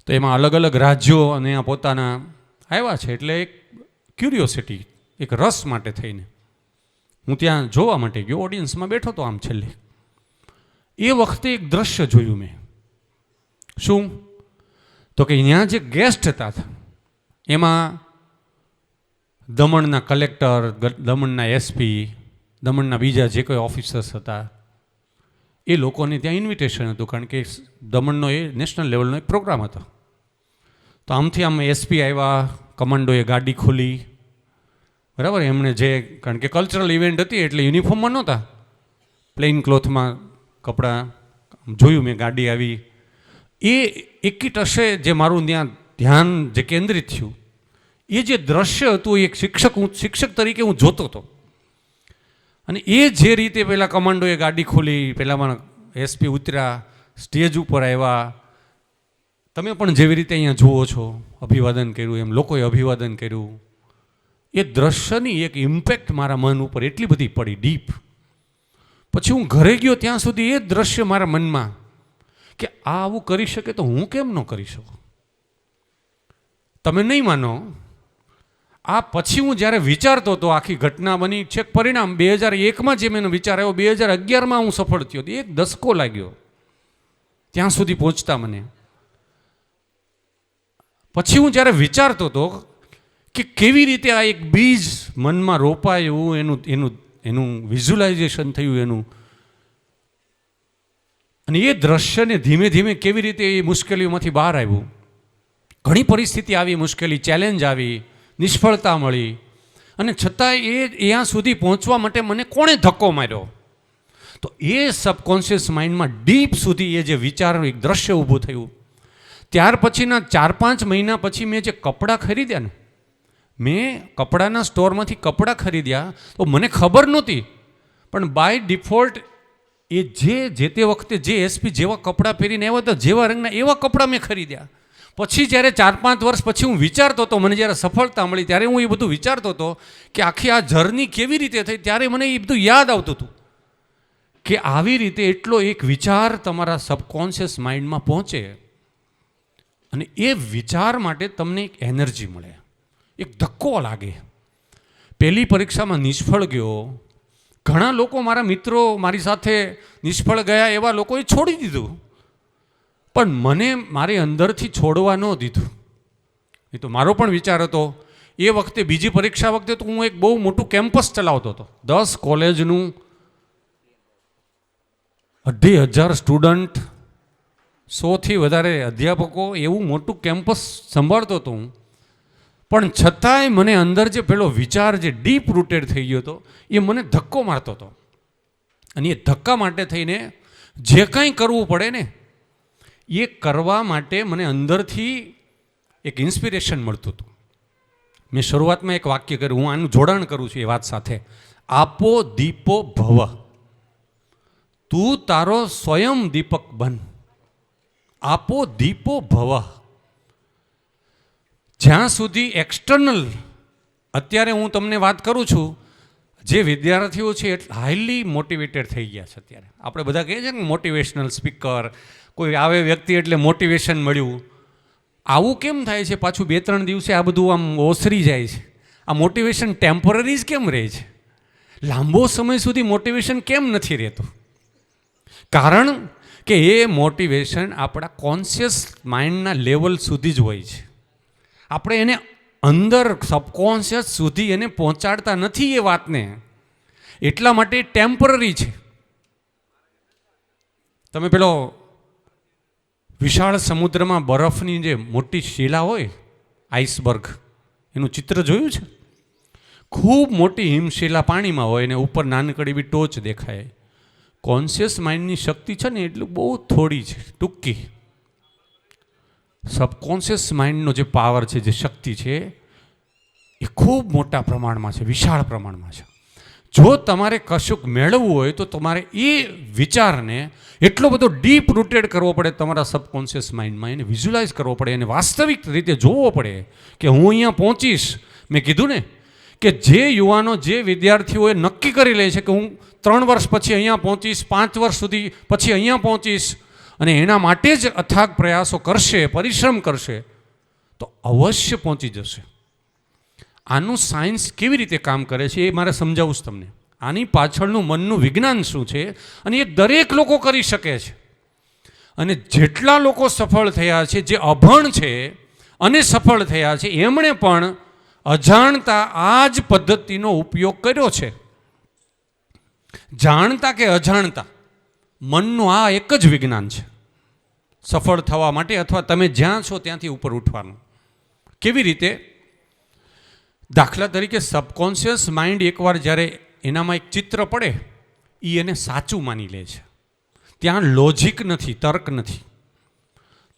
તો એમાં અલગ અલગ રાજ્યો અને આ પોતાના આવ્યા છે, એટલે એક ક્યુરિયોસિટી, એક રસ માટે થઈને હું ત્યાં જોવા માટે ગયો. ઓડિયન્સમાં બેઠો તો આમ છેલ્લે એ વખતે એક દ્રશ્ય જોયું મેં. શું? તો કે અહીંયા જે ગેસ્ટ હતા એમાં દમણના કલેક્ટર, દમણના એસપી, દમણના બીજા જે કોઈ ઓફિસર્સ હતા એ લોકોને ત્યાં ઇન્વિટેશન હતું, કારણ કે દમણનો એ નેશનલ લેવલનો એક પ્રોગ્રામ હતો. તો આમથી આમ એસપી આવ્યા, કમાન્ડોએ ગાડી ખોલી, બરાબર, એમણે જે, કારણ કે કલ્ચરલ ઇવેન્ટ હતી એટલે યુનિફોર્મમાં નહોતા, પ્લેન ક્લોથમાં કપડાં. જોયું મેં ગાડી આવી, એ એકી ટશે જે મારું ત્યાં ધ્યાન જે કેન્દ્રિત થયું એ જે દ્રશ્ય હતું, એક શિક્ષક તરીકે હું જોતો હતો. અને એ જે રીતે પહેલાં કમાન્ડોએ ગાડી ખોલી, પહેલાંમાં એસપી ઉતર્યા, સ્ટેજ ઉપર આવ્યા, તમે પણ જેવી રીતે અહીંયા જુઓ છો અભિવાદન કર્યું, એમ લોકોએ અભિવાદન કર્યું. એ દ્રશ્યની એક ઇમ્પેક્ટ મારા મન ઉપર એટલી બધી પડી, ડીપ. પછી હું ઘરે ગયો ત્યાં સુધી એ દ્રશ્ય મારા મનમાં કે આ આવું કરી શકે તો હું કેમ ન કરી શકું. તમે નહીં માનો, આ પછી હું જ્યારે વિચારતો હતો, આખી ઘટના બની, છેક પરિણામ 2001માં જે મને વિચાર આવ્યો, 2011માં હું સફળ થયો. એક દસકો લાગ્યો ત્યાં સુધી પહોંચતા મને. પછી હું જ્યારે વિચારતો હતો કે કેવી રીતે આ એક બીજ મનમાં રોપાયું, એનું વિઝ્યુલાઇઝેશન થયું એનું, અને એ દ્રશ્યને ધીમે ધીમે કેવી રીતે એ મુશ્કેલીઓમાંથી બહાર આવ્યું. ઘણી પરિસ્થિતિ આવી, મુશ્કેલી, ચેલેન્જ આવી, નિષ્ફળતા મળી, અને છતાંય એ ત્યાં સુધી પહોંચવા માટે મને કોણે ધક્કો માર્યો? તો એ સબકોન્શિયસ માઇન્ડમાં ડીપ સુધી એ જે વિચાર, એક દ્રશ્ય ઊભું થયું. ત્યાર પછીના 4-5 મહિના પછી મેં જે કપડાં ખરીદ્યા ને, મેં કપડાના સ્ટોરમાંથી કપડાં ખરીદ્યા, તો મને ખબર નહોતી, પણ બાય ડિફોલ્ટ એ જે તે વખતે જે એસપી જેવા કપડાં પહેરીને આવ્યા હતા, જેવા રંગના, એવા કપડાં મેં ખરીદ્યા. પછી જ્યારે 4-5 વર્ષ પછી હું વિચારતો હતો, મને જ્યારે સફળતા મળી ત્યારે હું એ બધું વિચારતો હતો કે આખી આ જર્ની કેવી રીતે થઈ, ત્યારે મને એ બધું યાદ આવતું હતું કે આવી રીતે એટલો એક વિચાર તમારા સબકોન્શિયસ માઇન્ડમાં પહોંચે, અને એ વિચાર માટે તમને એક એનર્જી મળે, એક ધક્કો લાગે. પહેલી પરીક્ષામાં નિષ્ફળ ગયો, ઘણા લોકો, મારા મિત્રો મારી સાથે નિષ્ફળ ગયા, એવા લોકોએ છોડી દીધું, પણ મને મારી અંદરથી છોડવા ન દીધું. એ તો મારો પણ વિચાર હતો. એ વખતે બીજી પરીક્ષા વખતે તો હું એક બહુ મોટું કેમ્પસ ચલાવતો હતો, 10 કોલેજનું, 2,500 સ્ટુડન્ટ, 100થી વધારે અધ્યાપકો, એવું મોટું કેમ્પસ સંભાળતો હતો હું. પણ છતાંય મને અંદર જે પેલો વિચાર જે ડીપ રૂટેડ થઈ ગયો હતો, એ મને ધક્કો મારતો હતો. અને એ ધક્કા માટે થઈને જે કંઈ કરવું પડે ને, એ કરવા માટે મને અંદરથી એક ઇન્સ્પિરેશન મળતું હતું. મેં શરૂઆતમાં એક વાક્ય કર્યું, હું આનું જોડાણ કરું છું એ વાત સાથે. આપો દીપો ભવ, તું તારો સ્વયં દીપક બન. આપો દીપો ભવ. જ્યાં સુધી એક્સટર્નલ, અત્યારે હું તમને વાત કરું છું, જે વિદ્યાર્થીઓ છે એ હાઈલી મોટિવેટેડ થઈ ગયા છે. અત્યારે આપણે બધા કહીએ છીએ ને મોટિવેશનલ સ્પીકર, કોઈ આવે વ્યક્તિ એટલે મોટિવેશન મળ્યું. આવું કેમ થાય છે? પાછું 2-3 દિવસે આ બધું આમ ઓસરી જાય છે. આ મોટિવેશન ટેમ્પરરી જ કેમ રહે છે? લાંબો સમય સુધી મોટિવેશન કેમ નથી રહેતું? કારણ કે એ મોટિવેશન આપણા કોન્શિયસ માઇન્ડના લેવલ સુધી જ હોય છે. આપણે એને અંદર સબકોન્શિયસ સુધી એને પહોંચાડતા નથી એ વાતને, એટલા માટે ટેમ્પરરી છે. તમે પેલો વિશાળ સમુદ્રમાં બરફની જે મોટી શિલા હોય, આઈસબર્ગ, એનું ચિત્ર જોયું છે? ખૂબ મોટી હિમશિલા પાણીમાં હોય, અને ઉપર નાનકડી એવી ટોચ દેખાય. કોન્શિયસ માઇન્ડની શક્તિ છે ને એટલું બહુ થોડી છે, ટૂંકી. સબકોન્શિયસ માઇન્ડનો જે પાવર છે, જે શક્તિ છે, એ ખૂબ મોટા પ્રમાણમાં છે, વિશાળ પ્રમાણમાં છે. જો તમારે કશુંક મેળવવું હોય તો તમારે એ વિચારને એટલો બધો ડીપ રૂટેડ કરવો પડે તમારા સબકોન્શિયસ માઇન્ડમાં, એને વિઝ્યુલાઇઝ કરવો પડે, એને વાસ્તવિક રીતે જોવો પડે કે હું અહીંયા પહોંચીશ. મેં કીધું ને કે જે યુવાનો, જે વિદ્યાર્થીઓ એ નક્કી કરી લે છે કે હું 3 વર્ષ પછી અહીંયા પહોંચીશ, 5 વર્ષ સુધી પછી અહીંયા પહોંચીશ, અને એના માટે જ અથાગ પ્રયાસો કરશે, પરિશ્રમ કરશે, તો અવશ્ય પહોંચી જશે. આનું સાયન્સ કેવી રીતે કામ કરે છે એ મારે સમજાવું છું તમને. આની પાછળનું મનનું વિજ્ઞાન શું છે, અને એ દરેક લોકો કરી શકે છે. અને જેટલા લોકો સફળ થયા છે, જે અભણ છે અને સફળ થયા છે, એમણે પણ અજાણતા આ જ પદ્ધતિનો ઉપયોગ કર્યો છે. જાણતા કે અજાણતા, મનનું આ એક જ વિજ્ઞાન છે સફળ થવા માટે, અથવા તમે જ્યાં છો ત્યાંથી ઉપર ઉઠવાનું. કેવી રીતે? દાખલા તરીકે સબકોન્શિયસ માઇન્ડ એકવાર જ્યારે એનામાં એક ચિત્ર પડે, એ એને સાચું માની લે છે. ત્યાં લોજિક નથી, તર્ક નથી.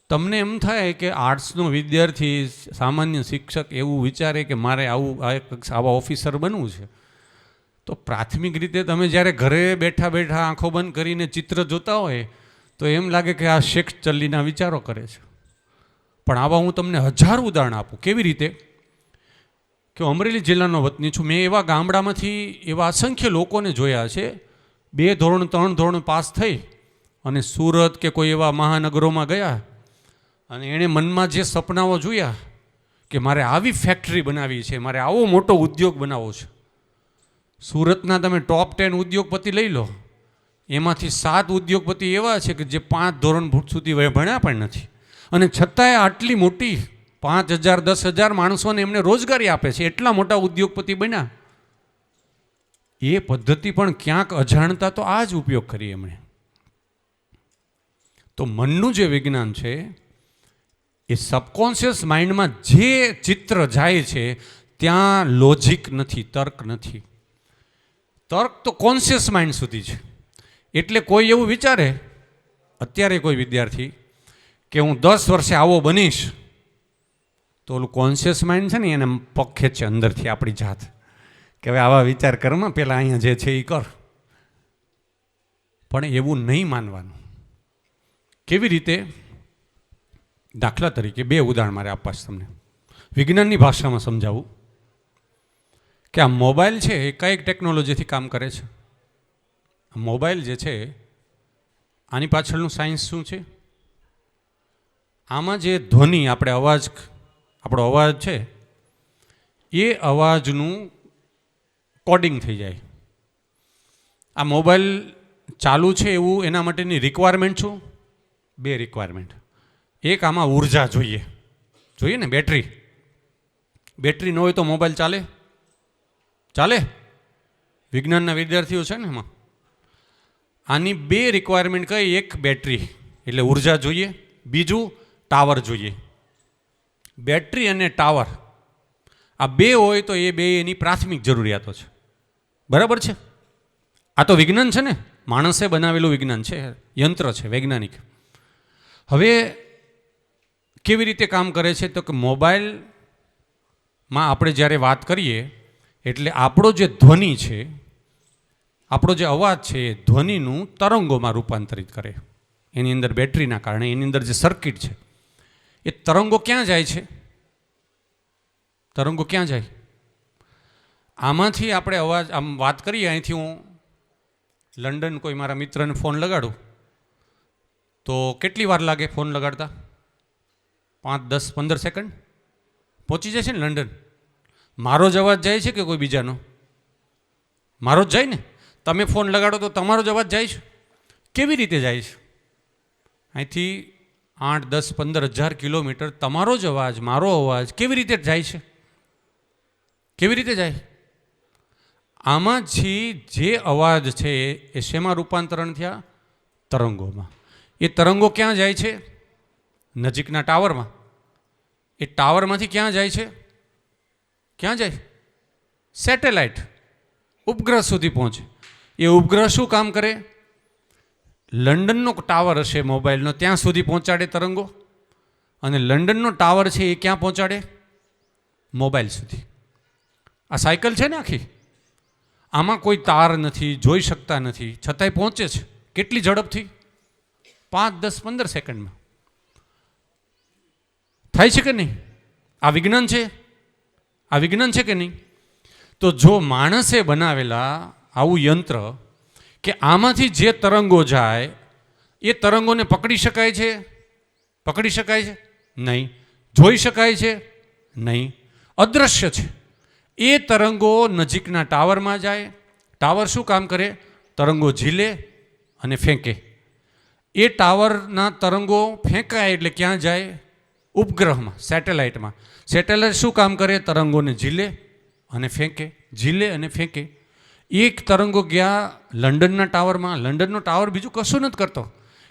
તમને એમ થાય કે આર્ટ્સનો વિદ્યાર્થી, સામાન્ય શિક્ષક એવું વિચારે કે મારે આવા ઓફિસર બનવું છે, તો પ્રાથમિક રીતે તમે જ્યારે ઘરે બેઠા બેઠા આંખો બંધ કરીને ચિત્ર જોતા હોય તો એમ લાગે કે આ શેખ ચલ્લીના વિચારો કરે છે. પણ આવા હું તમને 1000 ઉદાહરણ આપું. કેવી રીતે? કે અમરેલી જિલ્લાનો વતની છું. મેં એવા ગામડામાંથી એવા અસંખ્ય લોકોને જોયા છે, 2 ધોરણ 3 ધોરણ પાસ થઈ અને સુરત કે કોઈ એવા મહાનગરોમાં ગયા, અને એણે મનમાં જે સપનાઓ જોયા કે મારે આવી ફેક્ટરી બનાવી છે, મારે આવો મોટો ઉદ્યોગ બનાવવો છે. સુરતના તમે ટોપ 10 ઉદ્યોગપતિ લઈ લો, એમાંથી 7 ઉદ્યોગપતિ એવા છે કે જે 5 ધોરણ સુધી ભણ્યા પણ નથી, અને છતાંય આટલી મોટી 5000 10,000 માણસોને એમને રોજગારી આપે છે, એટલા મોટા ઉદ્યોગપતિ બન્યા. એ પદ્ધતિ પણ ક્યાંક અજાણતા તો આ જ ઉપયોગ કરી એમણે. તો મનનું જે વિજ્ઞાન છે એ સબકોન્શિયસ માઇન્ડમાં જે ચિત્ર જાય છે ત્યાં લોજિક નથી, તર્ક નથી. તર્ક તો કોન્શિયસ માઇન્ડ સુધી છે. એટલે કોઈ એવું વિચારે, અત્યારે કોઈ વિદ્યાર્થી, કે હું 10 વર્ષે આવો બનીશ, તો ઓલું કોન્શિયસ માઇન્ડ છે ને એને પગ ખેંચે અંદરથી આપણી જાત, કે હવે આવા વિચાર કરમાં પહેલાં અહીંયા જે છે એ કર. પણ એવું નહીં માનવાનું. કેવી રીતે? દાખલા તરીકે 2 ઉદાહરણ મારે આપવા છે તમને, વિજ્ઞાનની ભાષામાં સમજાવું. કે આ મોબાઈલ છે એ કઈ ટેકનોલોજીથી કામ કરે છે? મોબાઈલ જે છે આની પાછળનું સાયન્સ શું છે? આમાં જે ધ્વનિ, આપણો અવાજ છે, એ અવાજનું કોડિંગ થઈ જાય. આ મોબાઈલ ચાલુ છે એવું એના માટેની રિક્વાયરમેન્ટ શું? 2 રિક્વાયરમેન્ટ. એક, આમાં ઉર્જા જોઈએ ને, બેટરી ન હોય તો મોબાઈલ ચાલે? વિજ્ઞાનના વિદ્યાર્થીઓ છે ને એમાં. આની 2 રિક્વાયરમેન્ટ કઈ? એક બેટરી એટલે ઉર્જા જોઈએ, બીજું ટાવર જોઈએ. બેટરી અને ટાવર આ 2 હોય તો એ 2 એની પ્રાથમિક જરૂરિયાતો છે. બરાબર છે? આ તો વિજ્ઞાન છે ને, માણસે બનાવેલું વિજ્ઞાન છે, યંત્ર છે, વૈજ્ઞાનિક. હવે કેવી રીતે કામ કરે છે? તો કે મોબાઈલમાં આપણે જ્યારે વાત કરીએ એટલે આપણો જે ધ્વનિ છે, આપણો જે અવાજ છે, એ ધ્વનિનું તરંગોમાં રૂપાંતરિત કરે. એની અંદર બેટરીના કારણે એની અંદર જે સર્કિટ છે, એ તરંગો ક્યાં જાય છે? તરંગો ક્યાં જાય? આમાંથી આપણે અવાજ આમ વાત કરીએ, અહીંથી હું લંડન કોઈ મારા મિત્રને ફોન લગાડું તો કેટલી વાર લાગે ફોન લગાડતા? 5, 10, 15 સેકન્ડ પહોંચી જાય છે ને લંડન. મારો જ અવાજ જાય છે કે કોઈ બીજાનો? મારો જ જાય ને. તમે ફોન લગાડો તો તમારો જ અવાજ જાય છે. કેવી રીતે જાય છે? અહીંથી 8, 10, 15,000 કિલોમીટર તમારો જ અવાજ, મારો અવાજ કેવી રીતે જાય છે? કેવી રીતે જાય? આમાંથી જે અવાજ છે એ શેમાં રૂપાંતરણ થયા? તરંગોમાં. એ તરંગો ક્યાં જાય છે? નજીકના ટાવરમાં. એ ટાવરમાંથી ક્યાં જાય છે? ક્યાં જાય? સેટેલાઇટ, ઉપગ્રહ સુધી પહોંચે. એ ઉપગ્રહ શું કામ કરે? લંડનનો ટાવર હશે મોબાઈલનો, ત્યાં સુધી પહોંચાડે તરંગો, અને લંડનનો ટાવર છે એ ક્યાં પહોંચાડે? મોબાઈલ સુધી. આ સાયકલ છે ને આખી, આમાં કોઈ તાર નથી, જોઈ શકતા નથી, છતાંય પહોંચે છે. કેટલી ઝડપથી? 5, 10, 15 સેકન્ડમાં. થાય છે કે નહીં? આ વિજ્ઞાન છે? આ વિજ્ઞાન છે કે નહીં? તો જો માણસે બનાવેલા આવું યંત્ર કે આમાંથી જે તરંગો જાય એ તરંગોને પકડી શકાય છે? પકડી શકાય છે? નહીં. જોઈ શકાય છે? નહીં. અદૃશ્ય છે. એ તરંગો નજીકના ટાવરમાં જાય. ટાવર શું કામ કરે? તરંગો ઝીલે અને ફેંકે. એ ટાવરના તરંગો ફેંકાય એટલે ક્યાં જાય? ઉપગ્રહમાં, સેટેલાઇટમાં. સેટેલાઇટ શું કામ કરે? તરંગોને ઝીલે અને ફેંકે, ઝીલે અને ફેંકે. એક તરંગો ગયા લંડનના ટાવરમાં. લંડનનો ટાવર બીજું કશું નથી કરતો,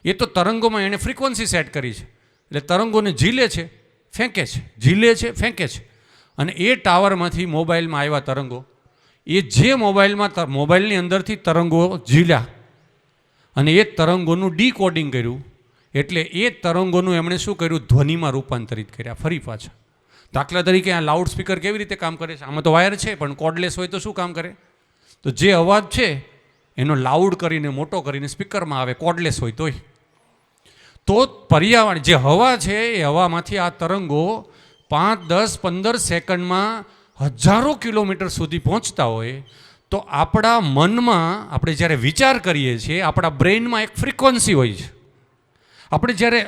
એ તો તરંગોમાં એણે ફ્રીક્વન્સી સેટ કરી છે એટલે તરંગોને ઝીલે છે, ફેંકે છે, ઝીલે છે, ફેંકે છે. અને એ ટાવરમાંથી મોબાઈલમાં આવ્યા તરંગો, એ જે મોબાઈલની અંદરથી તરંગો ઝીલ્યા અને એ તરંગોનું ડીકોડિંગ કર્યું એટલે એ તરંગોનું એમણે શું કર્યું? ધ્વનિમાં રૂપાંતરિત કર્યા ફરી પાછા. દાખલા તરીકે આ લાઉડ સ્પીકર કેવી રીતે કામ કરે છે? આમાં તો વાયર છે પણ કોર્ડલેસ હોય તો શું કામ કરે? તો જે અવાજ છે એનો લાઉડ કરીને મોટો કરીને સ્પીકરમાં આવે, કોર્ડલેસ હોય તોય. તો પર્યાવરણ જે હવા છે એ હવામાંથી આ તરંગો 5, 10, 15 સેકન્ડમાં હજારો કિલોમીટર સુધી પહોંચતા હોય તો આપણા મનમાં આપણે જ્યારે વિચાર કરીએ છીએ, આપણા બ્રેઇનમાં એક ફ્રીક્વન્સી હોય છે. આપણે જ્યારે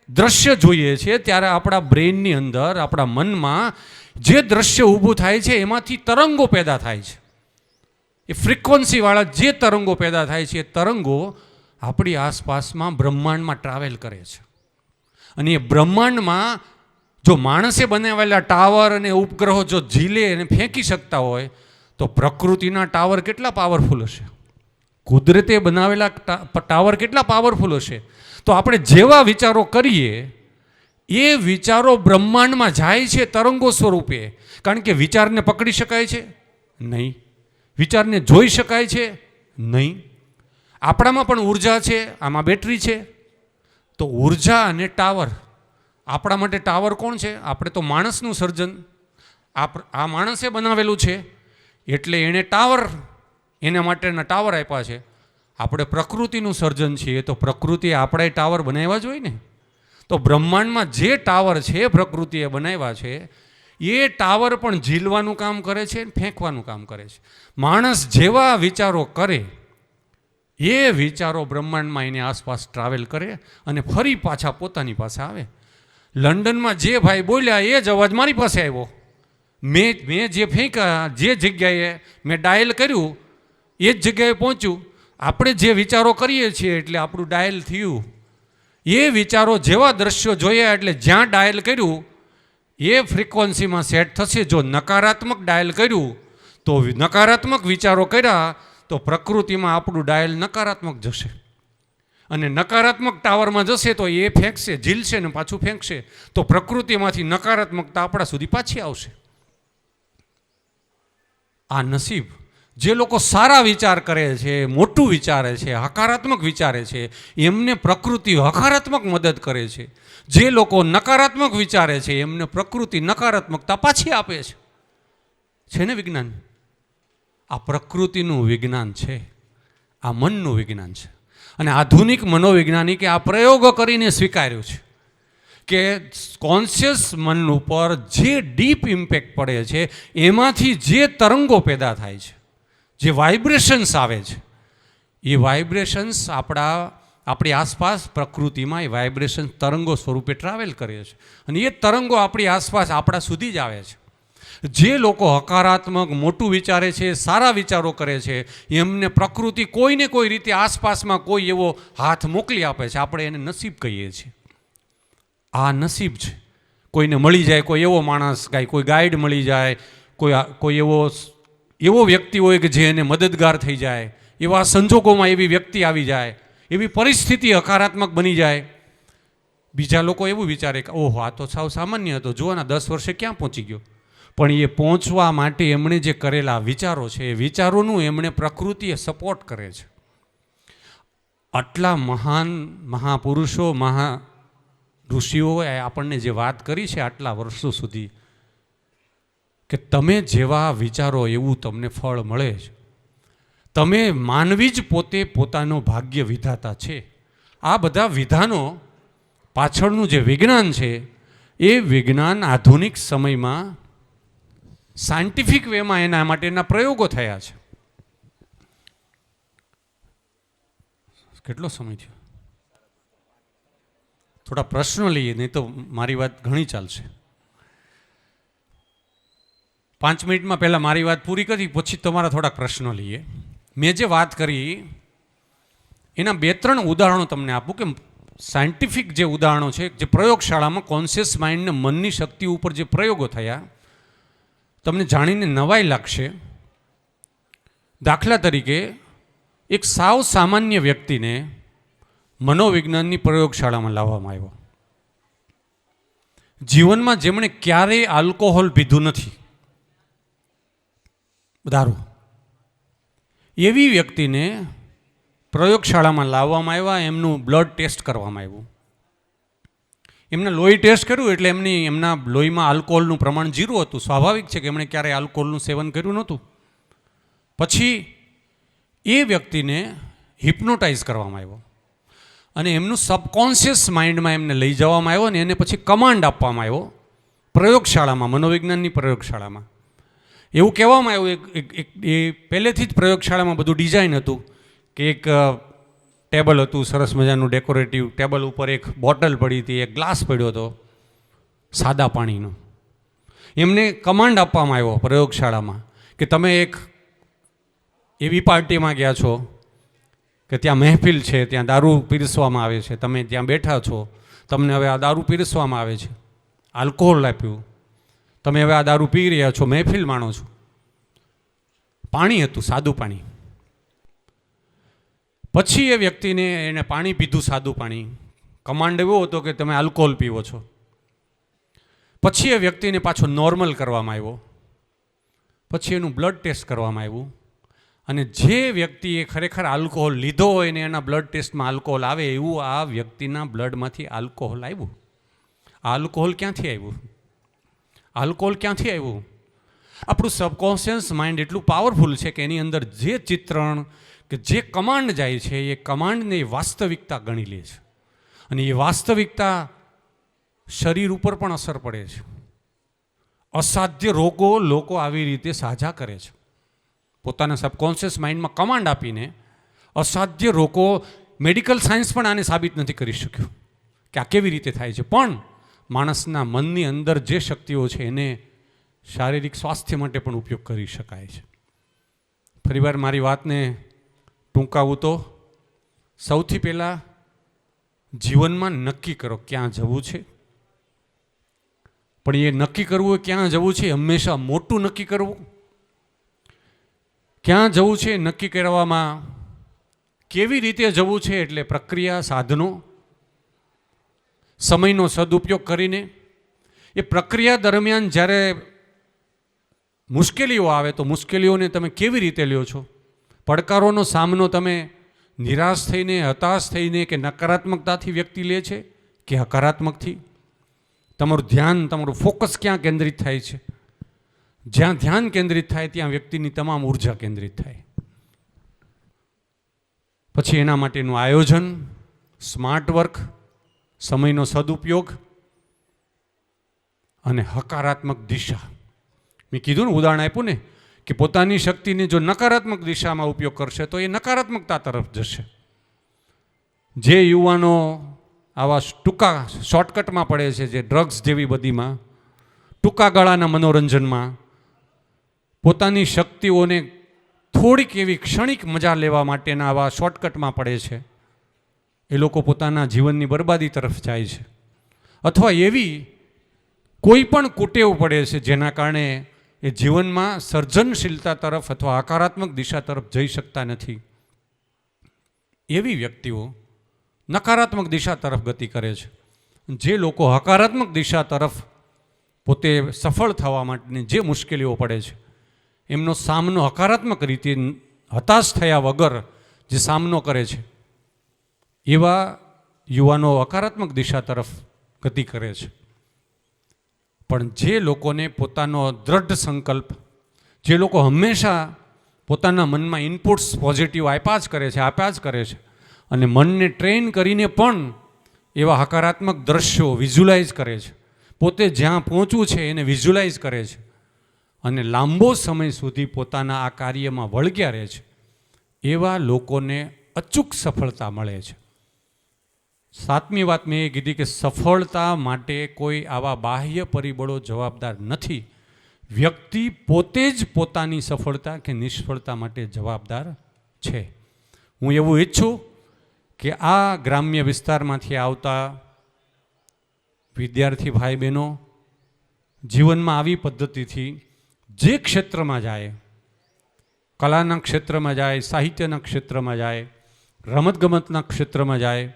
દ્રશ્ય જોઈએ છીએ ત્યારે આપણા બ્રેઇનની અંદર, આપણા મનમાં જે દ્રશ્ય ઊભું થાય છે એમાંથી તરંગો પેદા થાય છે. એ ફ્રીક્વન્સીવાળા જે તરંગો પેદા થાય છે એ તરંગો આપણી આસપાસમાં બ્રહ્માંડમાં ટ્રાવેલ કરે છે. અને એ બ્રહ્માંડમાં જો માણસે બનાવેલા ટાવર અને ઉપગ્રહો જો ઝીલે અને ફેંકી શકતા હોય તો પ્રકૃતિના ટાવર કેટલા પાવરફુલ હશે? કુદરતે બનાવેલા ટાવર કેટલા પાવરફુલ હશે? તો આપણે જેવા વિચારો કરીએ એ વિચારો બ્રહ્માંડમાં જાય છે તરંગો સ્વરૂપે. કારણ કે વિચારને પકડી શકાય છે? નહીં. વિચારને જોઈ શકાય છે? નહીં. આપણામાં પણ ઉર્જા છે, આમાં બેટરી છે. તો ઉર્જા અને ટાવર, આપણા માટે ટાવર કોણ છે? આપણે તો માણસનું સર્જન, આ માણસે બનાવેલું છે એટલે એણે ટાવર, એના માટેના ટાવર આપ્યા છે. આપણે પ્રકૃતિનું સર્જન છીએ તો પ્રકૃતિએ આપણે ટાવર બનાવ્યા જ હોય ને. તો બ્રહ્માંડમાં જે ટાવર છે પ્રકૃતિએ બનાવ્યા છે એ ટાવર પણ ઝીલવાનું કામ કરે છે, ફેંકવાનું કામ કરે છે. માણસ જેવા વિચારો કરે એ વિચારો બ્રહ્માંડમાં એની આસપાસ ટ્રાવેલ કરે અને ફરી પાછા પોતાની પાસે આવે. લંડનમાં જે ભાઈ બોલ્યા એ જ અવાજ મારી પાસે આવ્યો. મેં જે ફેંક્યા, જે જગ્યાએ મેં ડાયલ કર્યું એ જ જગ્યાએ પહોંચ્યું. આપણે જે વિચારો કરીએ છીએ એટલે આપણું ડાયલ થયું. એ વિચારો જેવા દ્રશ્યો જોયા એટલે જ્યાં ડાયલ કર્યું એ ફ્રીક્વન્સીમાં સેટ થશે. જો નકારાત્મક ડાયલ કર્યું તો નકારાત્મક વિચારો કર્યા તો પ્રકૃતિમાં આપણું ડાયલ નકારાત્મક જશે. અને નકારાત્મક ટાવરમાં જશે તો એ ફેંકશે, ઝીલશે ને પાછું ફેંકશે. તો પ્રકૃતિમાંથી નકારાત્મકતા આપણા સુધી પાછી આવશે. આ નસીબ. જે લોકો સારા વિચાર કરે છે, મોટું વિચારે છે, હકારાત્મક વિચારે છે એમને પ્રકૃતિ હકારાત્મક મદદ કરે છે. જે લોકો નકારાત્મક વિચારે છે એમને પ્રકૃતિ નકારાત્મકતા પાછી આપે છે. છે ને વિજ્ઞાન? આ પ્રકૃતિનું વિજ્ઞાન છે, આ મનનું વિજ્ઞાન છે. અને આધુનિક મનોવૈજ્ઞાનિકે આ પ્રયોગો કરીને સ્વીકાર્યું છે કે કોન્શિયસ મન ઉપર જે ડીપ ઇમ્પેક્ટ પડે છે એમાંથી જે તરંગો પેદા થાય છે, જે વાઇબ્રેશન્સ આવે છે, એ વાઇબ્રેશન્સ આપણી આસપાસ પ્રકૃતિમાં એ વાઇબ્રેશન તરંગો સ્વરૂપે ટ્રાવેલ કરે છે. અને એ તરંગો આપણી આસપાસ આપણા સુધી જ આવે છે. જે લોકો હકારાત્મક મોટું વિચારે છે, સારા વિચારો કરે છે એમને પ્રકૃતિ કોઈને કોઈ રીતે આસપાસમાં કોઈ એવો હાથ મોકલી આપે છે. આપણે એને નસીબ કહીએ છીએ. આ નસીબ છે. કોઈને મળી જાય, કોઈ એવો માણસ, કોઈ ગાઈડ મળી જાય, કોઈ એવો વ્યક્તિ હોય કે જે એને મદદગાર થઈ જાય, એવા સંજોગોમાં એવી વ્યક્તિ આવી જાય, એવી પરિસ્થિતિ હકારાત્મક બની જાય. બીજા લોકો એવું વિચારે કે ઓહો આ તો સાવ સામાન્ય હતો, જુઓ ને 10 વર્ષે ક્યાં પહોંચી ગયો. પણ એ પહોંચવા માટે એમણે જે કરેલા વિચારો છે એ વિચારોનું એમણે પ્રકૃતિએ સપોર્ટ કરે છે. આટલા મહાન મહાપુરુષો, ઋષિઓએ આપણને જે વાત કરી છે આટલા વર્ષો સુધી કે તમે જેવા વિચારો એવું તમને ફળ મળે છે. તમે માનવી જ પોતે પોતાનો ભાગ્ય વિધાતા છે. આ બધા વિધાનો પાછળનું જે વિજ્ઞાન છે એ વિજ્ઞાન આધુનિક સમયમાં સાયન્ટિફિક વેમાં એના માટેના પ્રયોગો થયા છે. કેટલો સમય થયો? થોડા પ્રશ્નો લઈએ, નહીં તો મારી વાત ઘણી ચાલશે. 5 મિનિટમાં પહેલાં મારી વાત પૂરી કરી, પછી તમારા થોડાક પ્રશ્નો લઈએ. મેં જે વાત કરી એના 2-3 ઉદાહરણો તમને આપું કે સાયન્ટિફિક જે ઉદાહરણો છે, જે પ્રયોગશાળામાં કોન્શિયસ માઇન્ડને મનની શક્તિ ઉપર જે પ્રયોગો થયા, તમને જાણીને નવાઈ લાગશે. દાખલા તરીકે એક સાવ સામાન્ય વ્યક્તિને મનોવિજ્ઞાનની પ્રયોગશાળામાં લાવવામાં આવ્યો. જીવનમાં જેમણે ક્યારેય આલ્કોહોલ પીધું નથી, દારૂ, એવી વ્યક્તિને પ્રયોગશાળામાં લાવવામાં આવ્યા. એમનું બ્લડ ટેસ્ટ કરવામાં આવ્યું. એમના લોહી ટેસ્ટ કર્યું એટલે એમના લોહીમાં આલ્કોહોલનું પ્રમાણ 0 હતું. સ્વાભાવિક છે કે એમણે ક્યારેય આલ્કોહોલનું સેવન કર્યું નહોતું. પછી એ વ્યક્તિને હિપ્નોટાઇઝ કરવામાં આવ્યો અને એમનું સબકોન્શિયસ માઇન્ડમાં એમને લઈ જવામાં આવ્યો અને એને પછી કમાન્ડ આપવામાં આવ્યો પ્રયોગશાળામાં, મનોવિજ્ઞાનની પ્રયોગશાળામાં. એવું કહેવામાં આવ્યું, એ પહેલેથી જ પ્રયોગશાળામાં બધું ડિઝાઇન હતું કે એક ટેબલ હતું, સરસ મજાનું ડેકોરેટિવ ટેબલ ઉપર એક બોટલ પડી હતી, એક ગ્લાસ પડ્યો હતો સાદા પાણીનો. એમને કમાન્ડ આપવામાં આવ્યો પ્રયોગશાળામાં કે તમે એક એવી પાર્ટીમાં ગયા છો કે ત્યાં મહેફિલ છે, ત્યાં દારૂ પીરસવામાં આવે છે, તમે ત્યાં બેઠા છો, તમને હવે આ દારૂ પીરસવામાં આવે છે, આલ્કોહોલ આપ્યું, તમે હવે આ દારૂ પી રહ્યા છો, મહેફિલ માણો છો. પાણી હતું, સાદું પાણી. પછી એ વ્યક્તિને એને પાણી પીધું, સાદું પાણી. કમાન્ડ એવો હતો કે તમે આલ્કોહોલ પીવો છો. પછી એ વ્યક્તિને પાછો નોર્મલ કરવામાં આવ્યો. પછી એનું બ્લડ ટેસ્ટ કરવામાં આવ્યું અને જે વ્યક્તિએ ખરેખર આલ્કોહોલ લીધો હોય ને એના બ્લડ ટેસ્ટમાં આલ્કોહોલ આવે એવું આ વ્યક્તિના બ્લડમાંથી આલ્કોહોલ આવ્યું. આ આલ્કોહોલ ક્યાંથી આવ્યું? આલ્કોહોલ ક્યાંથી આવ્યું? આપણું સબકોન્શિયસ માઇન્ડ એટલું પાવરફુલ છે કે એની અંદર જે ચિત્રણ કે જે કમાન્ડ જાય છે એ કમાન્ડને વાસ્તવિકતા ગણી લે છે અને એ વાસ્તવિકતા શરીર ઉપર પણ અસર પડે છે. અસાધ્ય રોગો લોકો આવી રીતે સાજા કરે છે. પોતાના સબકોન્શિયસ માઇન્ડમાં કમાન્ડ આપીને અસાધ્ય રોગો, મેડિકલ સાયન્સ પણ આને સાબિત નથી કરી શક્યું કે આ કેવી રીતે થાય છે. પણ માણસના મનની અંદર જે શક્તિઓ છે એને શારીરિક સ્વાસ્થ્ય માટે પણ ઉપયોગ કરી શકાય છે. ફરીવાર મારી વાતને ટૂંકાવું તો સૌથી પહેલાં જીવનમાં નક્કી કરો ક્યાં જવું છે. પણ એ નક્કી કરવું એ ક્યાં જવું છે હંમેશા મોટું નક્કી કરવું. ક્યાં જવું છે નક્કી કરવામાં કેવી રીતે જવું છે એટલે પ્રક્રિયા, સાધનો, સમયનો સદુપયોગ કરીને એ પ્રક્રિયા દરમિયાન જ્યારે મુશ્કેલીઓ આવે તો મુશ્કેલીઓને તમે કેવી રીતે લ્યો છો. પડકારોનો સામનો તમે નિરાશ થઈને, હતાશ થઈને કે નકારાત્મકતાથી વ્યક્તિ લે છે કે હકારાત્મકથી. તમારું ધ્યાન, તમારું ફોકસ ક્યાં કેન્દ્રિત થાય છે? જ્યાં ધ્યાન કેન્દ્રિત થાય ત્યાં વ્યક્તિની તમામ ઉર્જા કેન્દ્રિત થાય. પછી એના માટેનું આયોજન, સ્માર્ટ વર્ક, સમયનો સદુપયોગ અને હકારાત્મક દિશા. મેં કીધું ને, ઉદાહરણ આપ્યું ને કે પોતાની શક્તિને જો નકારાત્મક દિશામાં ઉપયોગ કરશે તો એ નકારાત્મકતા તરફ જશે. જે યુવાનો આવા ટૂંકા શોર્ટકટમાં પડે છે, જે ડ્રગ્સ જેવી બધીમાં, ટૂંકા ગાળાના મનોરંજનમાં, પોતાની શક્તિઓને થોડીક એવી ક્ષણિક મજા લેવા માટેના આવા શોર્ટકટમાં પડે છે, એ લોકો પોતાના જીવનની બરબાદી તરફ જાય છે. અથવા એવી કોઈ પણ કુટેવ પડે છે જેના કારણે એ જીવનમાં સર્જનશીલતા તરફ અથવા હકારાત્મક દિશા તરફ જઈ શકતા નથી. એવી વ્યક્તિઓ નકારાત્મક દિશા તરફ ગતિ કરે છે. જે લોકો હકારાત્મક દિશા તરફ પોતે સફળ થવા માટેની જે મુશ્કેલીઓ પડે છે એમનો સામનો હકારાત્મક રીતે, હતાશ થયા વગર જે સામનો કરે છે, એવા યુવાનો હકારાત્મક દિશા તરફ ગતિ કરે છે. પણ જે લોકોને પોતાનો દૃઢ સંકલ્પ, જે લોકો હંમેશા પોતાના મનમાં ઇનપુટ્સ પોઝિટિવ આપ્યા જ કરે છે અને મનને ટ્રેન કરીને પણ એવા હકારાત્મક દ્રશ્યો વિઝ્યુલાઇઝ કરે છે, પોતે જ્યાં પહોંચવું છે એને વિઝ્યુલાઇઝ કરે છે અને લાંબો સમય સુધી પોતાના આ કાર્યમાં વળગ્યા રહે છે, એવા લોકોને અચૂક સફળતા મળે છે. 7મી વાત મેં એ કીધી કે સફળતા માટે કોઈ આવા બાહ્ય પરિબળો જવાબદાર નથી. વ્યક્તિ પોતે જ પોતાની સફળતા કે નિષ્ફળતા માટે જવાબદાર છે. હું એવું ઈચ્છું કે આ ગ્રામ્ય વિસ્તારમાંથી આવતા વિદ્યાર્થી ભાઈ બહેનો જીવનમાં આવી પદ્ધતિથી જે ક્ષેત્રમાં જાય, કલાના ક્ષેત્રમાં જાય, સાહિત્યના ક્ષેત્રમાં જાય, રમતગમતના ક્ષેત્રમાં જાય,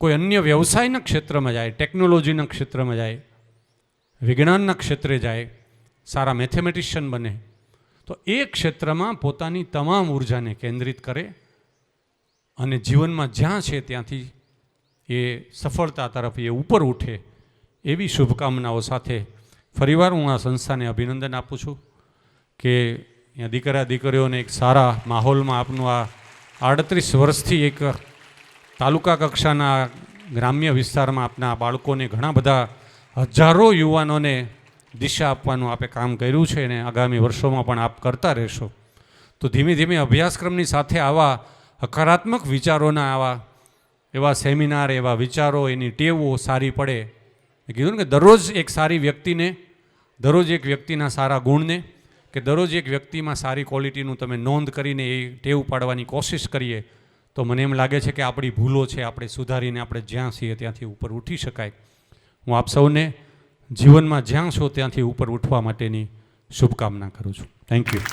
કોઈ અન્ય વ્યવસાયના ક્ષેત્રમાં જાય, ટેકનોલોજીના ક્ષેત્રમાં જાય, વિજ્ઞાનના ક્ષેત્રે જાય, સારા મેથેમેટિશિયન બને, તો એ ક્ષેત્રમાં પોતાની તમામ ઉર્જાને કેન્દ્રિત કરે અને જીવનમાં જ્યાં છે ત્યાંથી એ સફળતા તરફ એ ઉપર ઉઠે, એવી શુભકામનાઓ સાથે ફરીવાર હું આ સંસ્થાને અભિનંદન આપું છું કે અહીંયા દીકરા દીકરીઓને એક સારા માહોલમાં આપનું આ 38 વર્ષથી એક તાલુકા કક્ષાના ગ્રામ્ય વિસ્તારમાં આપના બાળકોને ઘણા બધા હજારો યુવાનોને દિશા આપવાનું આપે કામ કર્યું છે અને આગામી વર્ષોમાં પણ આપ કરતા રહેશો. તો ધીમે ધીમે અભ્યાસક્રમની સાથે આવા હકારાત્મક વિચારોના એવા સેમિનાર, એવા વિચારો, એની ટેવો સારી પડે. મેં કીધું ને કે દરરોજ એક સારી વ્યક્તિને, દરરોજ એક વ્યક્તિના સારા ગુણને કે દરરોજ એક વ્યક્તિમાં સારી ક્વોલિટીનું તમે નોંધ કરીને એ ટેવ પાડવાની કોશિશ કરીએ તો મને એમ લાગે છે કે આપણી ભૂલો છે આપણે સુધારીને આપણે જ્યાં છીએ ત્યાંથી ઉપર ઉઠી શકાય. હું આપ સૌને જીવનમાં જ્યાં છો ત્યાંથી ઉપર ઉઠવા માટેની શુભકામના કરું છું. Thank you.